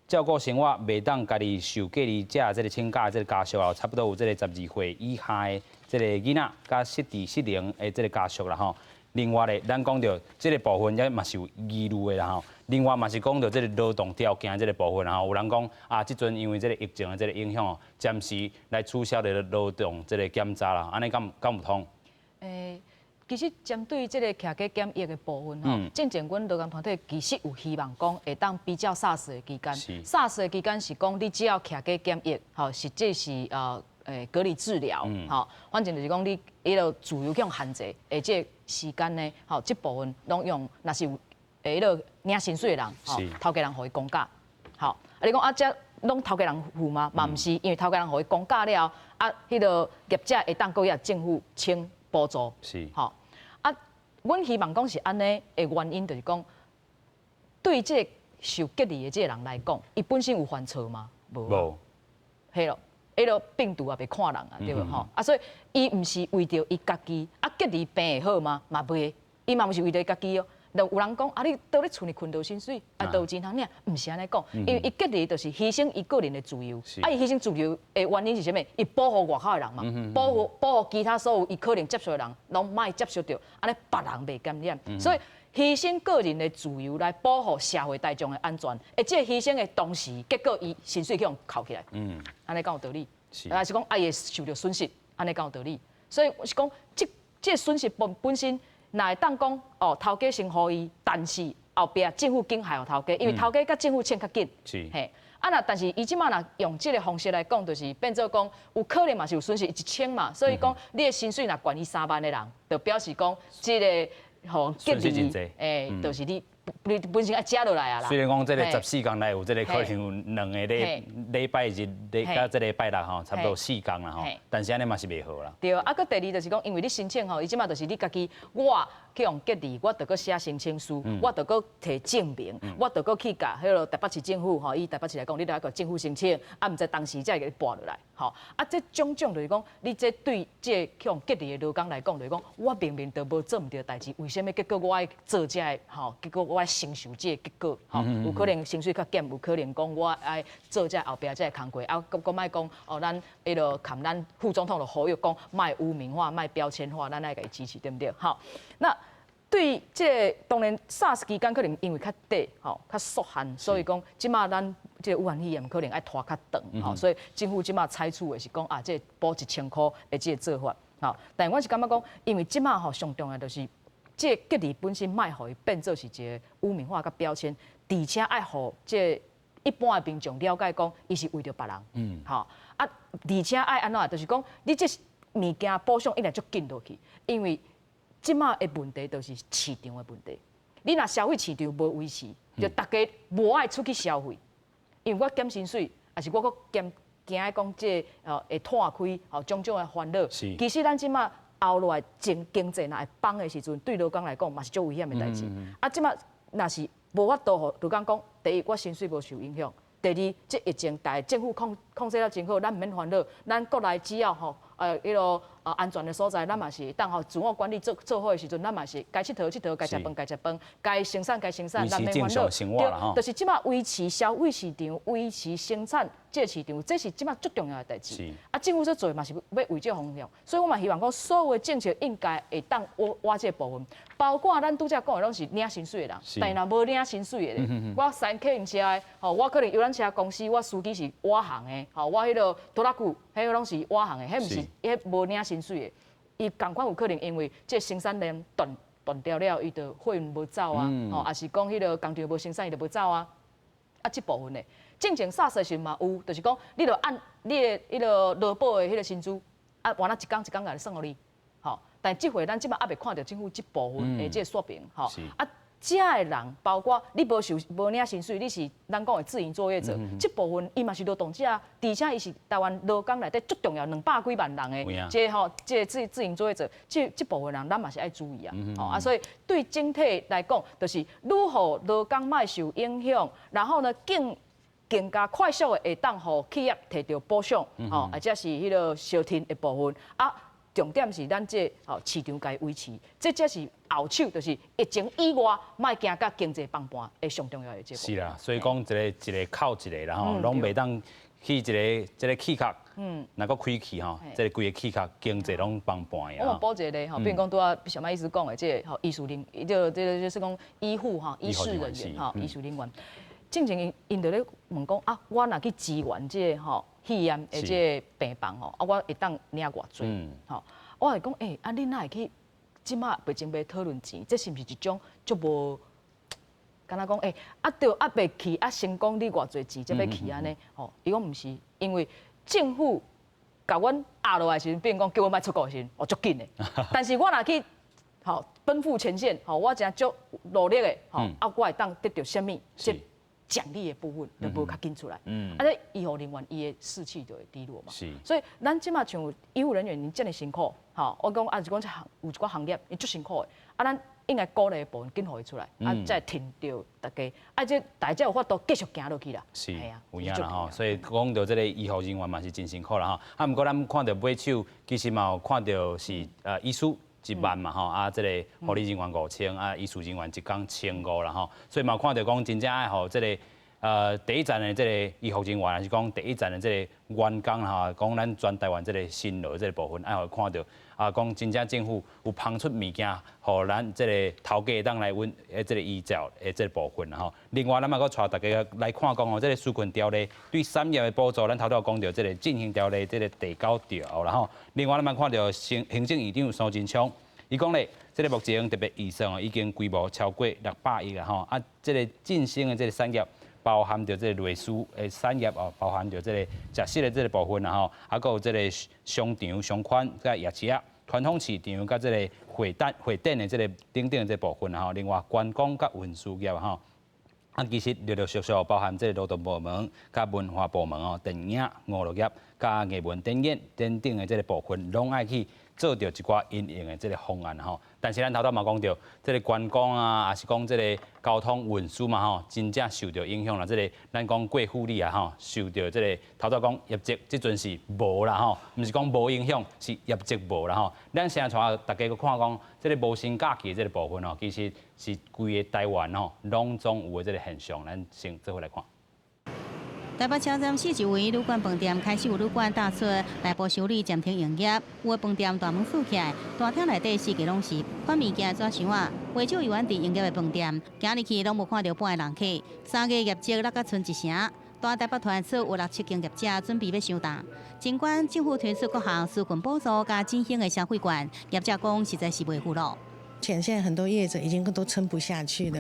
照顾生活袂当家己受隔离者这个请假这个家属啊，差不多有这个12岁以下的这个囡仔，甲失智失能的这个家属啦吼。另外咧，咱讲到这个部分也嘛是有疑虑的啦吼。另外嘛是讲到这个劳动条件这个部分啦吼，有人讲啊，即阵因为这个疫情的这个影响哦，暂时来取消的劳动这个检查啦，安尼敢有通？其实针对这个徛家检疫的部分吼，正前阮劳工团体其实有希望讲会当比较 SARS 的期间，SARS 的期间是讲你只要徛家检疫，吼，实际是隔离治疗，吼，反正就是讲你迄个自由去限制，而且时间呢，吼，这部分拢用若是有迄个领薪水的人，吼，头家人互伊公假，吼，啊你讲啊这拢头家人付吗？嘛毋是，因为头家人互伊公假了，啊，迄个业者会当搁由政府请补助，是，吼。阮希望讲是安尼的原因，就是讲对这个受隔离的这个人来讲，伊本身有犯错吗？无，迄咯，迄个病毒也袂看人啊，对无吼？啊，所以伊毋是为着伊家己，啊隔离病会好吗？嘛袂，伊嘛毋是为着伊家己哦。就有人讲啊，你倒咧厝里困到薪水，啊，都有钱通领，毋是安尼讲，因为伊隔离就是牺牲伊个人的自由，啊，伊牺牲自由的原因是啥物？伊保护外口的人嘛，保护其他所有伊可能接触的人，拢莫接触到，安尼别人袂感染，所以牺牲个人的自由来保护社会大众的安全，而这牺牲的同时，结果伊薪水去互扣起来，安尼讲有道理，还是讲伊会受到损失，安尼讲有道理，所以是讲这损失本身。若会当讲哦，头家先互伊，但是后壁政府惊害头家，因为头家甲政府欠较紧，嘿。啊那但是伊即马若用即个方式来讲，就是变做讲有可能嘛是有损失1000嘛，所以讲你的薪水若悬于3万的人，就表示讲即个吼隔离，就是你本身要加落来啊啦。虽然讲这个14天内有这个可能有2个礼拜日甲这个礼拜六吼，差不多4天啦吼，但是安尼嘛是袂好啦。对，啊，搁第二就是讲，因为你申请吼，伊即马就是你家己，我去用隔离，我着搁写申请书，我着搁摕证明，我着搁去甲迄个台北市政府吼，以台北市来讲，你着要甲政府申请，啊，毋知当时才会给你拨落来，吼，啊，这种就是讲，你这对这去用隔离的劳工来讲，就是讲，我明明都无做毋对代志，为什么结果我爱做这个吼？结果我爱承受这个结果，吼，有可能薪水较减，有可能讲我爱做这后壁这工课，啊，搁莫讲哦，咱迄个看咱副总统的呼吁讲，莫污名化，莫标签化，咱爱甲伊支持，对不对？好，那。对，这当然 SARS 期间可能因为较短，吼，较缩限，所以讲即马咱这武汉肺炎可能爱拖较长，吼，所以政府即马采取的是讲啊，这补1000块的这个做法，吼。但我是感觉讲，因为即马吼上重要就是这隔离本身莫互伊变做是一个污名化甲标签，而且爱互这一般的民众了解讲，伊是为着别人，吼啊，而且爱安怎，就是讲你这物件补偿一定足紧落去，因为即马的问题就是市场的问题。你若消费市场无维持，就大家无爱出去消费。因为我减薪水，也是我搁惊讲这会拓开种种的烦恼。其实咱即马后来经济若会崩的时阵，对劳工来讲嘛是足危险的代志。啊，即马若是无法度，就讲，第一我薪水无受影响。第二，这疫情大政府控制了真好，咱毋免烦恼。咱国内只要迄个安全的所在，咱嘛是当自我管理做好的时阵，咱嘛是该佚佗佚佗，该食饭该食饭，该生产该生产，咱免烦恼。对，就是即马维持消费市场，维持生产这个市场，这是即马最重要的代志。啊，政府所做嘛是要为这方向，所以我嘛希望讲，所有的政策应该会当挖这部分，包括咱拄则讲的拢是领薪水的人，但若无领薪水的咧，我三客运车的，我可能游览车公司，我司机是外行的，我迄个拖拉机，迄个拢是外行的，迄毋是，迄无领薪水的，伊共款有可能因为这生产量断掉了，伊就货运无走啊，也是讲迄个工厂无生产，伊就无走啊，这部分的。正经煞实时嘛有，就是讲，你著按你的迄个劳保的迄个薪资，完了一工甲你算互你，但即回咱即摆还袂看到政府即部分的即个说明，遮的人包括你无领薪水，你是咱讲的自营作业者，即部分伊嘛是劳动者，而且伊是台湾劳工内底最重要200几万人的，即自营作业者，即部分人咱嘛是爱注意啊，所以对整体来讲，就是如何劳工莫受影响，然后呢更加快速的会当互企业摕到补偿，或者是迄个消停的部分啊。重点是咱这市场该维持，这才是后手，就是疫情以外，莫惊甲经济崩盘的上重要的结果。是啦，所以讲一个靠一个，然后拢袂当去这个气壳，若搁开去这个规个气壳经济拢崩盘啊。我补一个咧，比如讲拄啊小麦医师讲的这个医术人，就是讲医护医事人员医术人员，正经因就咧问讲啊，我若去支援这个肺炎的这病房啊，我会当领偌济？我会讲，你哪会去？即马北京要讨论钱，这是毋是一种足无？敢若讲，袂去，成功你偌济钱才要去安尼？伊讲毋是，因为政府甲阮压落来时，比如讲叫我莫出国时，足紧的。但是我若去，奔赴前线，我真足努力的，我会当得到啥物？奖励的部分就无较紧出来，且医护人员伊的士气就会低落嘛。所以咱即马像医护人员，你遮尔辛苦，我讲是讲有一寡行业，伊足辛苦的，咱应该鼓励的部分紧互伊出来，才挺着大家，这大家有法度继续行落去啦。是，有影啦所以讲到这个医护人员嘛是真辛苦啦毋过咱看到买手，其实嘛有看到是医师1万嘛这个护理人员5000，医术人员1工1500啦所以嘛看到讲真正爱互这个第一站的这个医护人员，还是讲第一站的这个员工讲咱全台湾这个辛劳这个部分，爱互看到讲真正政府有捧出物件，互咱这个头家当来阮这个医疗的这个部分另外，咱嘛搁带大家来看讲这个纾困条例对产业的补助，咱头头讲到这个振兴条例这个第9条啦另外，咱嘛看到行政院长苏贞昌，伊讲咧，这个目前特别预算已经规模超过600亿啦这个振兴的这个产业。包含着这个类似的产业包含着这个食食的这个部分还有这个商场、商圈、甲夜市啊、传统市场、甲这个会展的这个等等的这部分另外观光甲运输业其实陆陆续续包含这个劳动部门、甲文化部门电影、娱乐业、甲艺文展演等等的这个部分，拢爱去做着一寡因应的这个方案但是咱头嘛讲到，这个观光也是讲这个交通运输嘛真正受到影响啦。这个咱讲过护理受到这个头讲业绩，即阵是无啦毋是讲无影响，是业绩无啦咱现在带大家去看讲，这个无薪假期的这个部分其实是规个台湾拢总有的这个现象，咱先做伙来看。台北车站4周围旅馆饭店开始有旅馆打出大部修理暂停营业，有的饭店大门锁起来，大厅内底四界拢是款物件怎想啊？未少有原伫营业的饭店，今日去拢无看到半个人客。3月业绩落甲剩一成，大台北团出有6、7间业者准备要上当。尽管政府推出各项纾困补助加振兴的消费券，业者讲实在是袂赴咯。现在很多业者已经都撑不下去了，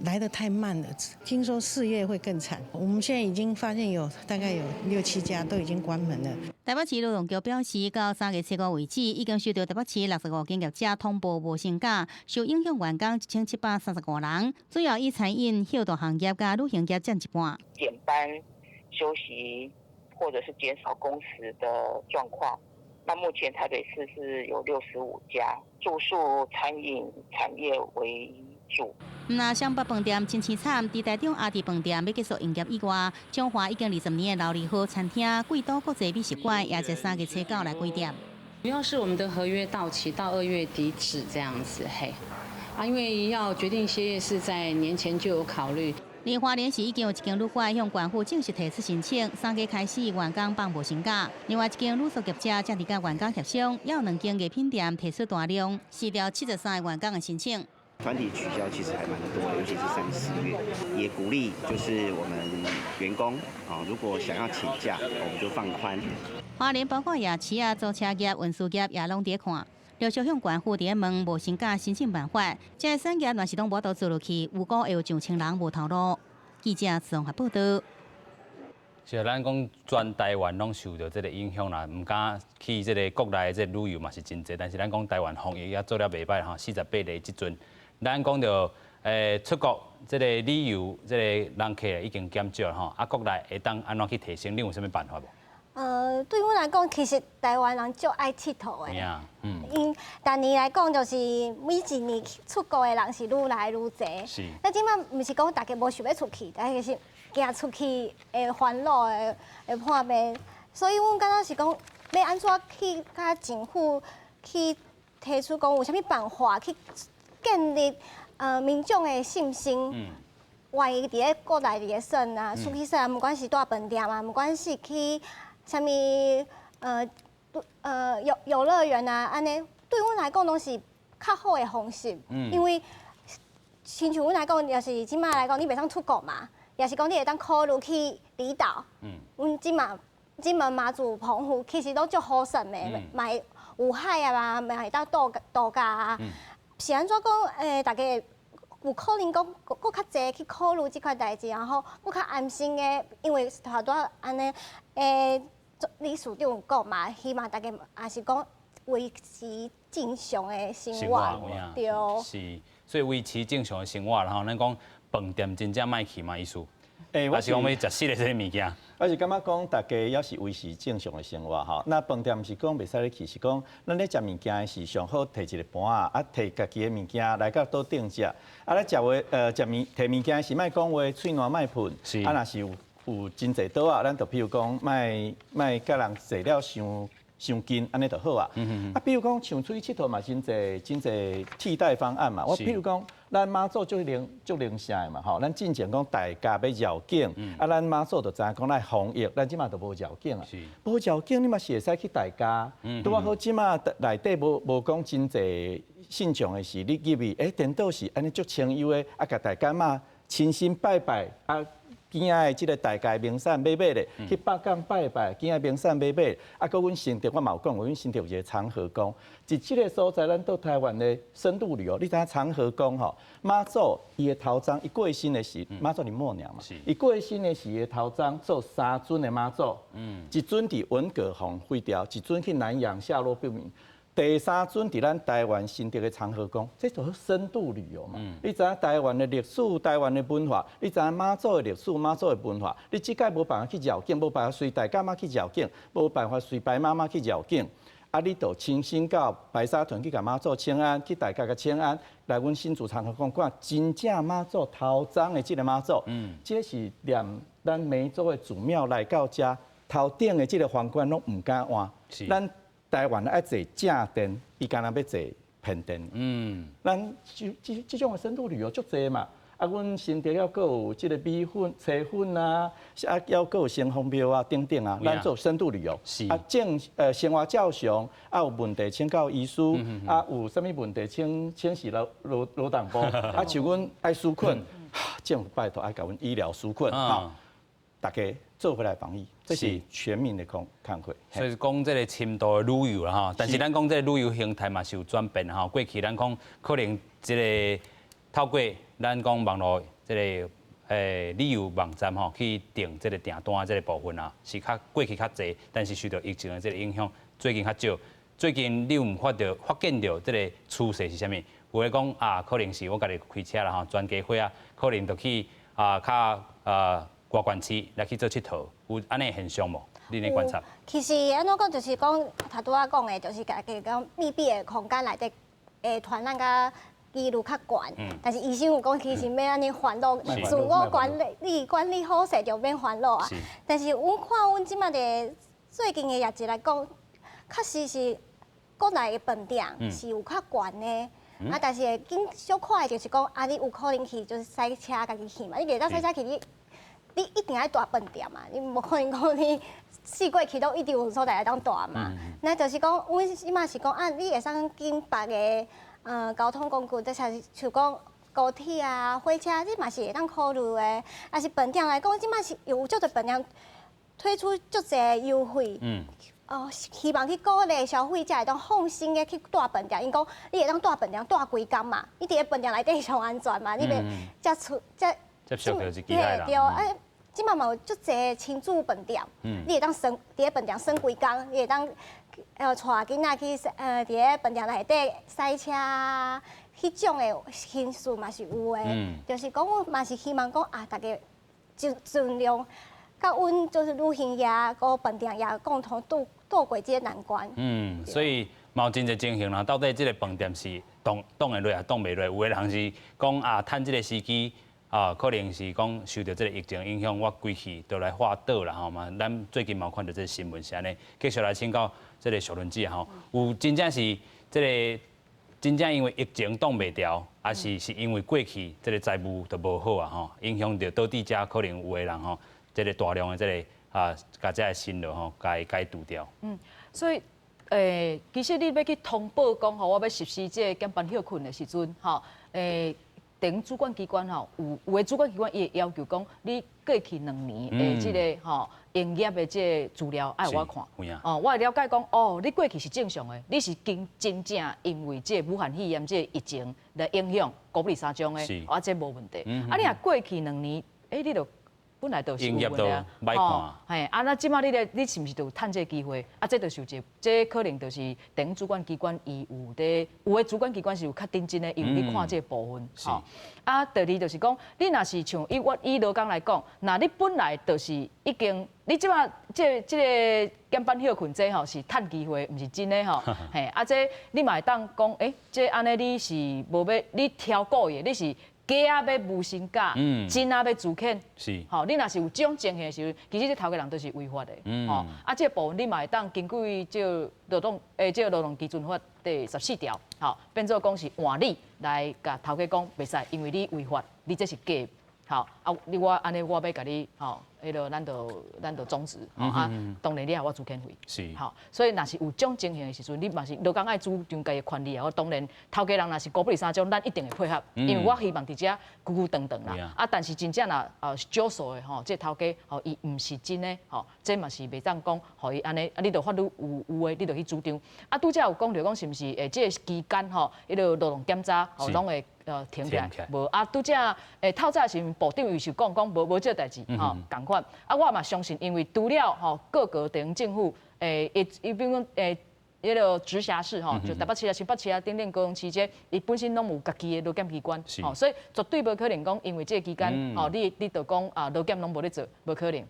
来得太慢了，听说4月会更惨。我们现在已经发现大概有6、7家都已经关门了。台北市劳动局表示，到3月7号为止，已经收到台北市65间业者通报无薪假，受影响员工1735人，主要以餐饮、休闲行业甲旅行业占一半。减班、休息或者是减少工时的状况。那目前台北市是有65家，住宿、餐饮产业为主。那湘北饭店真凄惨，伫台中阿弟饭店要结束营业以外，彰化已经20年的劳力好餐厅、贵岛国际美食馆也在3月7号来关店。主要是我们的合约到期到2月底止这样子，嘿，因为要决定歇业是在年前就有考虑。另花莲市已经有1间旅馆向管府正式提出申请，3月开始员工放无薪假。另外1间旅宿业者正伫甲员工协商，也有2间艺品店提出大量4条73个员工的申请。团体取消其实还蛮多的，尤其是3、4月，也鼓励就是我们员工如果想要请假，我们就放宽。花莲包括夜市啊、租车业、运输业也拢伫看。陆续向管府伫问无薪假申请办法，这个产业若是拢无倒做落去，有股会有上千人无头路。记者综合报道。是咱讲全台湾拢受到这个影响啦，唔敢去这个国内这旅游嘛是真济，但是咱讲台湾防疫也做了袂歹哈，48例即阵，咱讲到出国这个旅游这个人客已经减少哈，啊国内会当安怎去提升？你有啥物办法无？对我来讲，其实台湾人就爱佚佗的。因逐年来讲，就是每一年出国的人是愈来愈侪。是。那即摆毋是讲大家无想要出去，但是行出去会烦恼会破病，所以阮感觉是讲要安怎去甲政府去提出讲有啥物办法去建立民众的信心。愿意伫咧国内伫咧耍啊，出去耍，毋管是住饭店啊，毋管是去啥物游乐园啊，安尼对阮来讲拢是较好的方式。因为亲像阮来讲，要是即摆来讲，你袂当出国嘛，也是讲你会当考虑去离岛。阮即马马祖、澎湖其实都足好耍的，嘛有海啊嘛，嘛会当度假啊。是安怎讲？大家有可能讲搁较济去考虑即块代志，然后搁较安心的，因为头拄安尼理事长有讲嘛，希望大家也是讲维持正常的生活，对。是，所以维持正常的生活，然后咱讲饭店真正卖去嘛意思。我是讲要食死的这些物件。我是感觉讲大家要是维持正常的生活吼，那饭店是讲袂使咧去，是讲咱咧食物件是上好摕一个盘啊，摕家己的物件来到倒顶食，咧食话摕物件是莫讲话，喙烂莫喷，若是有真济倒啊，咱就譬如讲莫甲人坐了伤近，安尼就好啊。比如讲像出去佚佗嘛，真济替代方案嘛。我譬如讲，咱妈祖足零啥的嘛，吼，咱进前讲大家要绕境，咱妈祖就知影讲咱防疫，咱即马就无绕境啊。无绕境你嘛是会使去大家，拄啊好即马内底无讲真济信众的是，你入去颠倒是安尼足清幽的，甲大家嘛亲身拜拜啊。囝仔的即个大家名产买咧，去北港拜拜，囝仔名产买，搁阮新竹我嘛有讲过，阮新竹有一个长河宫，伫即个所在，咱到台湾的深度旅游，你知影长河宫吼，妈祖伊的头章，伊过身的是妈祖林默娘嘛，伊过身的是伊的头章做3尊的妈祖，一尊伫文革洪废掉，一尊去南洋下落不明。第3尊伫咱台湾新竹的长河宫，这就是深度旅游嘛。你知影台湾的历史、台湾的文化，你知影妈祖的历史、妈祖的文化，你即届无办法去绕境，无办法随大家妈去绕境，无办法随白妈妈去绕境，你就亲身到白沙屯去甲妈祖请安，去大家甲请安，来阮新竹长河宫看真正妈祖头章的即个妈祖，这是连咱梅州的祖庙来到遮头顶的即个皇冠拢唔敢换，咱。台湾爱坐正电，伊干那要坐偏电。咱这种的深度旅游足多嘛。阮新竹了，阁有即个米粉、车粉啊，要阁有城隍庙啊，等等啊，咱做深度旅游。生活照常，有问题请教医师，有啥物问题请示罗党部，像阮爱纾困，政府拜托爱甲阮医疗纾困，大家做回来防疫。这是全民的看会，所以讲这个深度的旅游啦哈，但是咱讲这个旅游形态嘛是有转变哈。过去咱讲可能这个透过咱讲网络这个旅游网站吼去订这个订单这个部分啊，是过去较济，但是受到疫情的这个影响，最近较少。最近你有发现到这个趋势是啥物？有诶讲啊，可能是我家己开车啦吼，全家伙啊，可能就去较外县市来去做佚佗，有安尼现象无？你咧观察？其实安怎讲，就是讲头拄仔讲的，就是家己讲密闭的空间内底，会传染甲几率较悬。但是医生有讲，其实免安尼烦恼，自我管理好势就免烦恼啊。但是阮看阮即马的最近的业绩来讲，确实是国内的饭店是有较悬的。但是会紧小看的就是讲，你有可能去就是塞车家己去嘛，你袂当塞车去你一定爱大饭店嘛，你无可能讲你四过去都一定有所在会当大嘛。那就是讲，阮即马是讲你会使经别个交通工具，就是像讲高铁啊、火车，这嘛是会当考虑的。啊是饭店来讲，即马是有足多饭店推出足侪优惠。希望去鼓励消费者会当放心的去住饭店，因讲你会当住饭店住几工嘛，你伫个饭店内底上安全嘛，你袂接受到是其他人。对，即嘛嘛有足侪亲子饭店，你会当伫个饭店省几工，你会当带囡仔去伫个饭店内底塞车啊，迄种的形式嘛是有的。就是讲我嘛是希望讲大家就尽量。甲阮就是旅行业、个饭店业共同度过这个难关。所以嘛有真侪情形啦，到底这个饭店是挡会落还挡袂落？有的人是讲趁这个时机可能是讲受到这个疫情影响，我规气都来划倒啦吼嘛。咱最近嘛看到这个新闻是安尼，继续来请教这个小轮子吼，有真正是这个真正因为疫情挡袂掉，还是因为过去这个财务都无好啊吼，影响到倒底遮可能有的人吼。这个大量的这个甲这个新乐吼，该除掉。所以其实你要去通报讲吼，我要实施这个减班休困的时阵，吼，等主管机关吼，有的主管机关伊会要求讲，你过去2年的这个吼营业的这个资料爱我看。我会了解讲，你过去是正常的，你是真正因为这武汉肺炎这疫情来影响COVID-3种的，这无问题。你若过去2年，你就本来就是有问题啊，那即马你是毋是就有趁这个机会？这就是这可能就是等主管机关伊有的主管机关是有较认真的，伊有去看这部分。第二就是讲，你若是像以劳工来讲，那你本来就是已经，你即马这个减班休困这吼是趁机会，毋是真的吼。这你嘛会当讲，这安尼你是无要你挑故意，你是。假啊要无薪假，真啊要自遣，你若是有这种情形的时候，其实这头家人都是违法的，这部分你嘛会当根据这劳动基准法第14条，变做讲是换你来甲头家讲袂使，因为你违法，你这是假，我安尼我要甲你迄个咱就终止，当然你也我自遣费，所以若是有这种情形的时阵，你嘛是劳工爱主张家己权利啊，当然头家人若是COVID-3种，咱一定会配合，因为我希望伫遮久久长长啦，但是真正若少数的这头家伊毋是真的，这嘛是袂当讲，互伊安尼，你着法律有的，你着去主张。拄则有讲着讲是毋是这个期间迄个劳动检查拢会停起来，无拄则透早是部长伊是讲无这代志共款。我嘛相信，因为除了各个地方政府，比如讲迄个直辖市就台北市啊、新北市啊、等等高雄市这，伊本身拢有家己的劳检机关，所以绝对无可能讲，因为这个期间你就讲劳检拢无咧做，无可能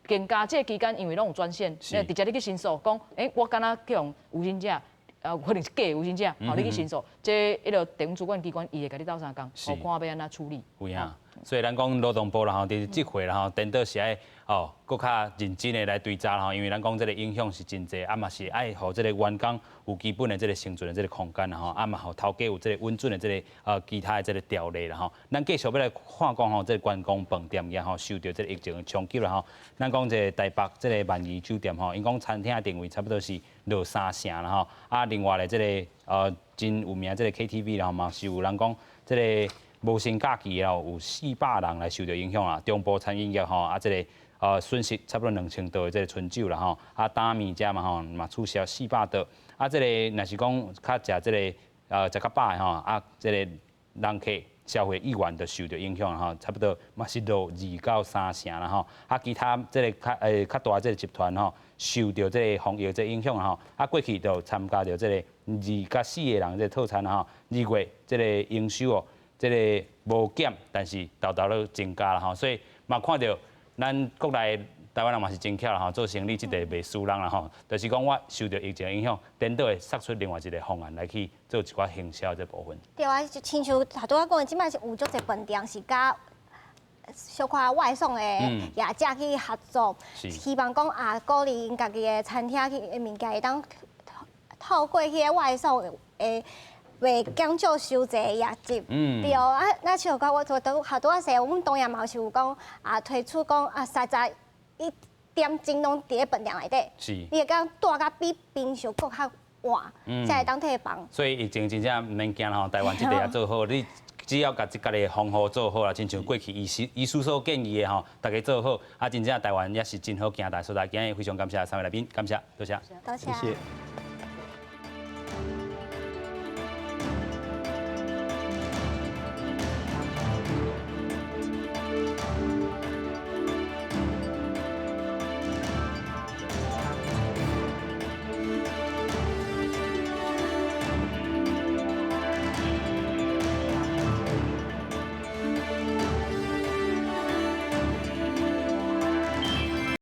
更加这个期间，因为拢有专线，直接你去申诉，讲我敢若去用无薪假。可能是假有薪假，你去申诉，这迄个地方主管机关伊会甲你斗相共，看要安怎处理。有影，所以咱讲劳动部啦吼，伫即回啦吼，等到是爱搁较认真的来追查啦吼，因为咱讲这个影响是真济，嘛是爱互这个员工有基本的这个生存的这个空间啦吼，嘛互头家有这个稳准的这个其他的这个条例啦吼。咱继续要来看讲吼，这个观光饭店也吼受到这个疫情的冲击啦吼。咱讲这个台北这个万怡酒店吼，因讲餐厅的定位差不多是落3成啦吼。另外咧，这个真有名这个 KTV 啦嘛，是有人讲这个无薪假期啦，有400人来受到影响啦。中部餐饮业吼，这个损失差不多2000多的这个春酒啦吼，打面遮嘛吼嘛促销400多。这个若是讲较食这个食较饱的吼，这个人客消费意愿都受到影响哈，差不多嘛是落2到3成啦吼。啊，其他这个较大这个集团吼，受到这个防疫这影响吼，啊过去就参加到这个2到4个人这个套餐吼，2月这个营收哦，这个无减，但是豆都增加啦吼，所以嘛看到咱国内。台湾人嘛是真巧啦吼，做生意即个袂输人啦吼，就是讲我受到疫情影响，颠倒会杀出另外一个方案来去做一寡行销这部分。对啊，就亲像头拄仔讲，即摆是有足侪饭店是甲小可外送的业者去合作，希望讲鼓励因家己的餐厅去的物件会当透过迄个外送的。袂减少收济业绩，对啊，那像讲我拄仔说，我们东阳嘛是有讲推出讲31点钟拢伫咧饭店内底，你会讲带甲比平常搁较晚，才会当退房。所以疫情真正毋免惊吼，台湾即个也做好，你只要甲家己的防护做好啦，亲像过去医师所建议的吼，大家做好，真正台湾也是真好行大所在。今日非常感谢3位来宾，感谢，多谢，多谢。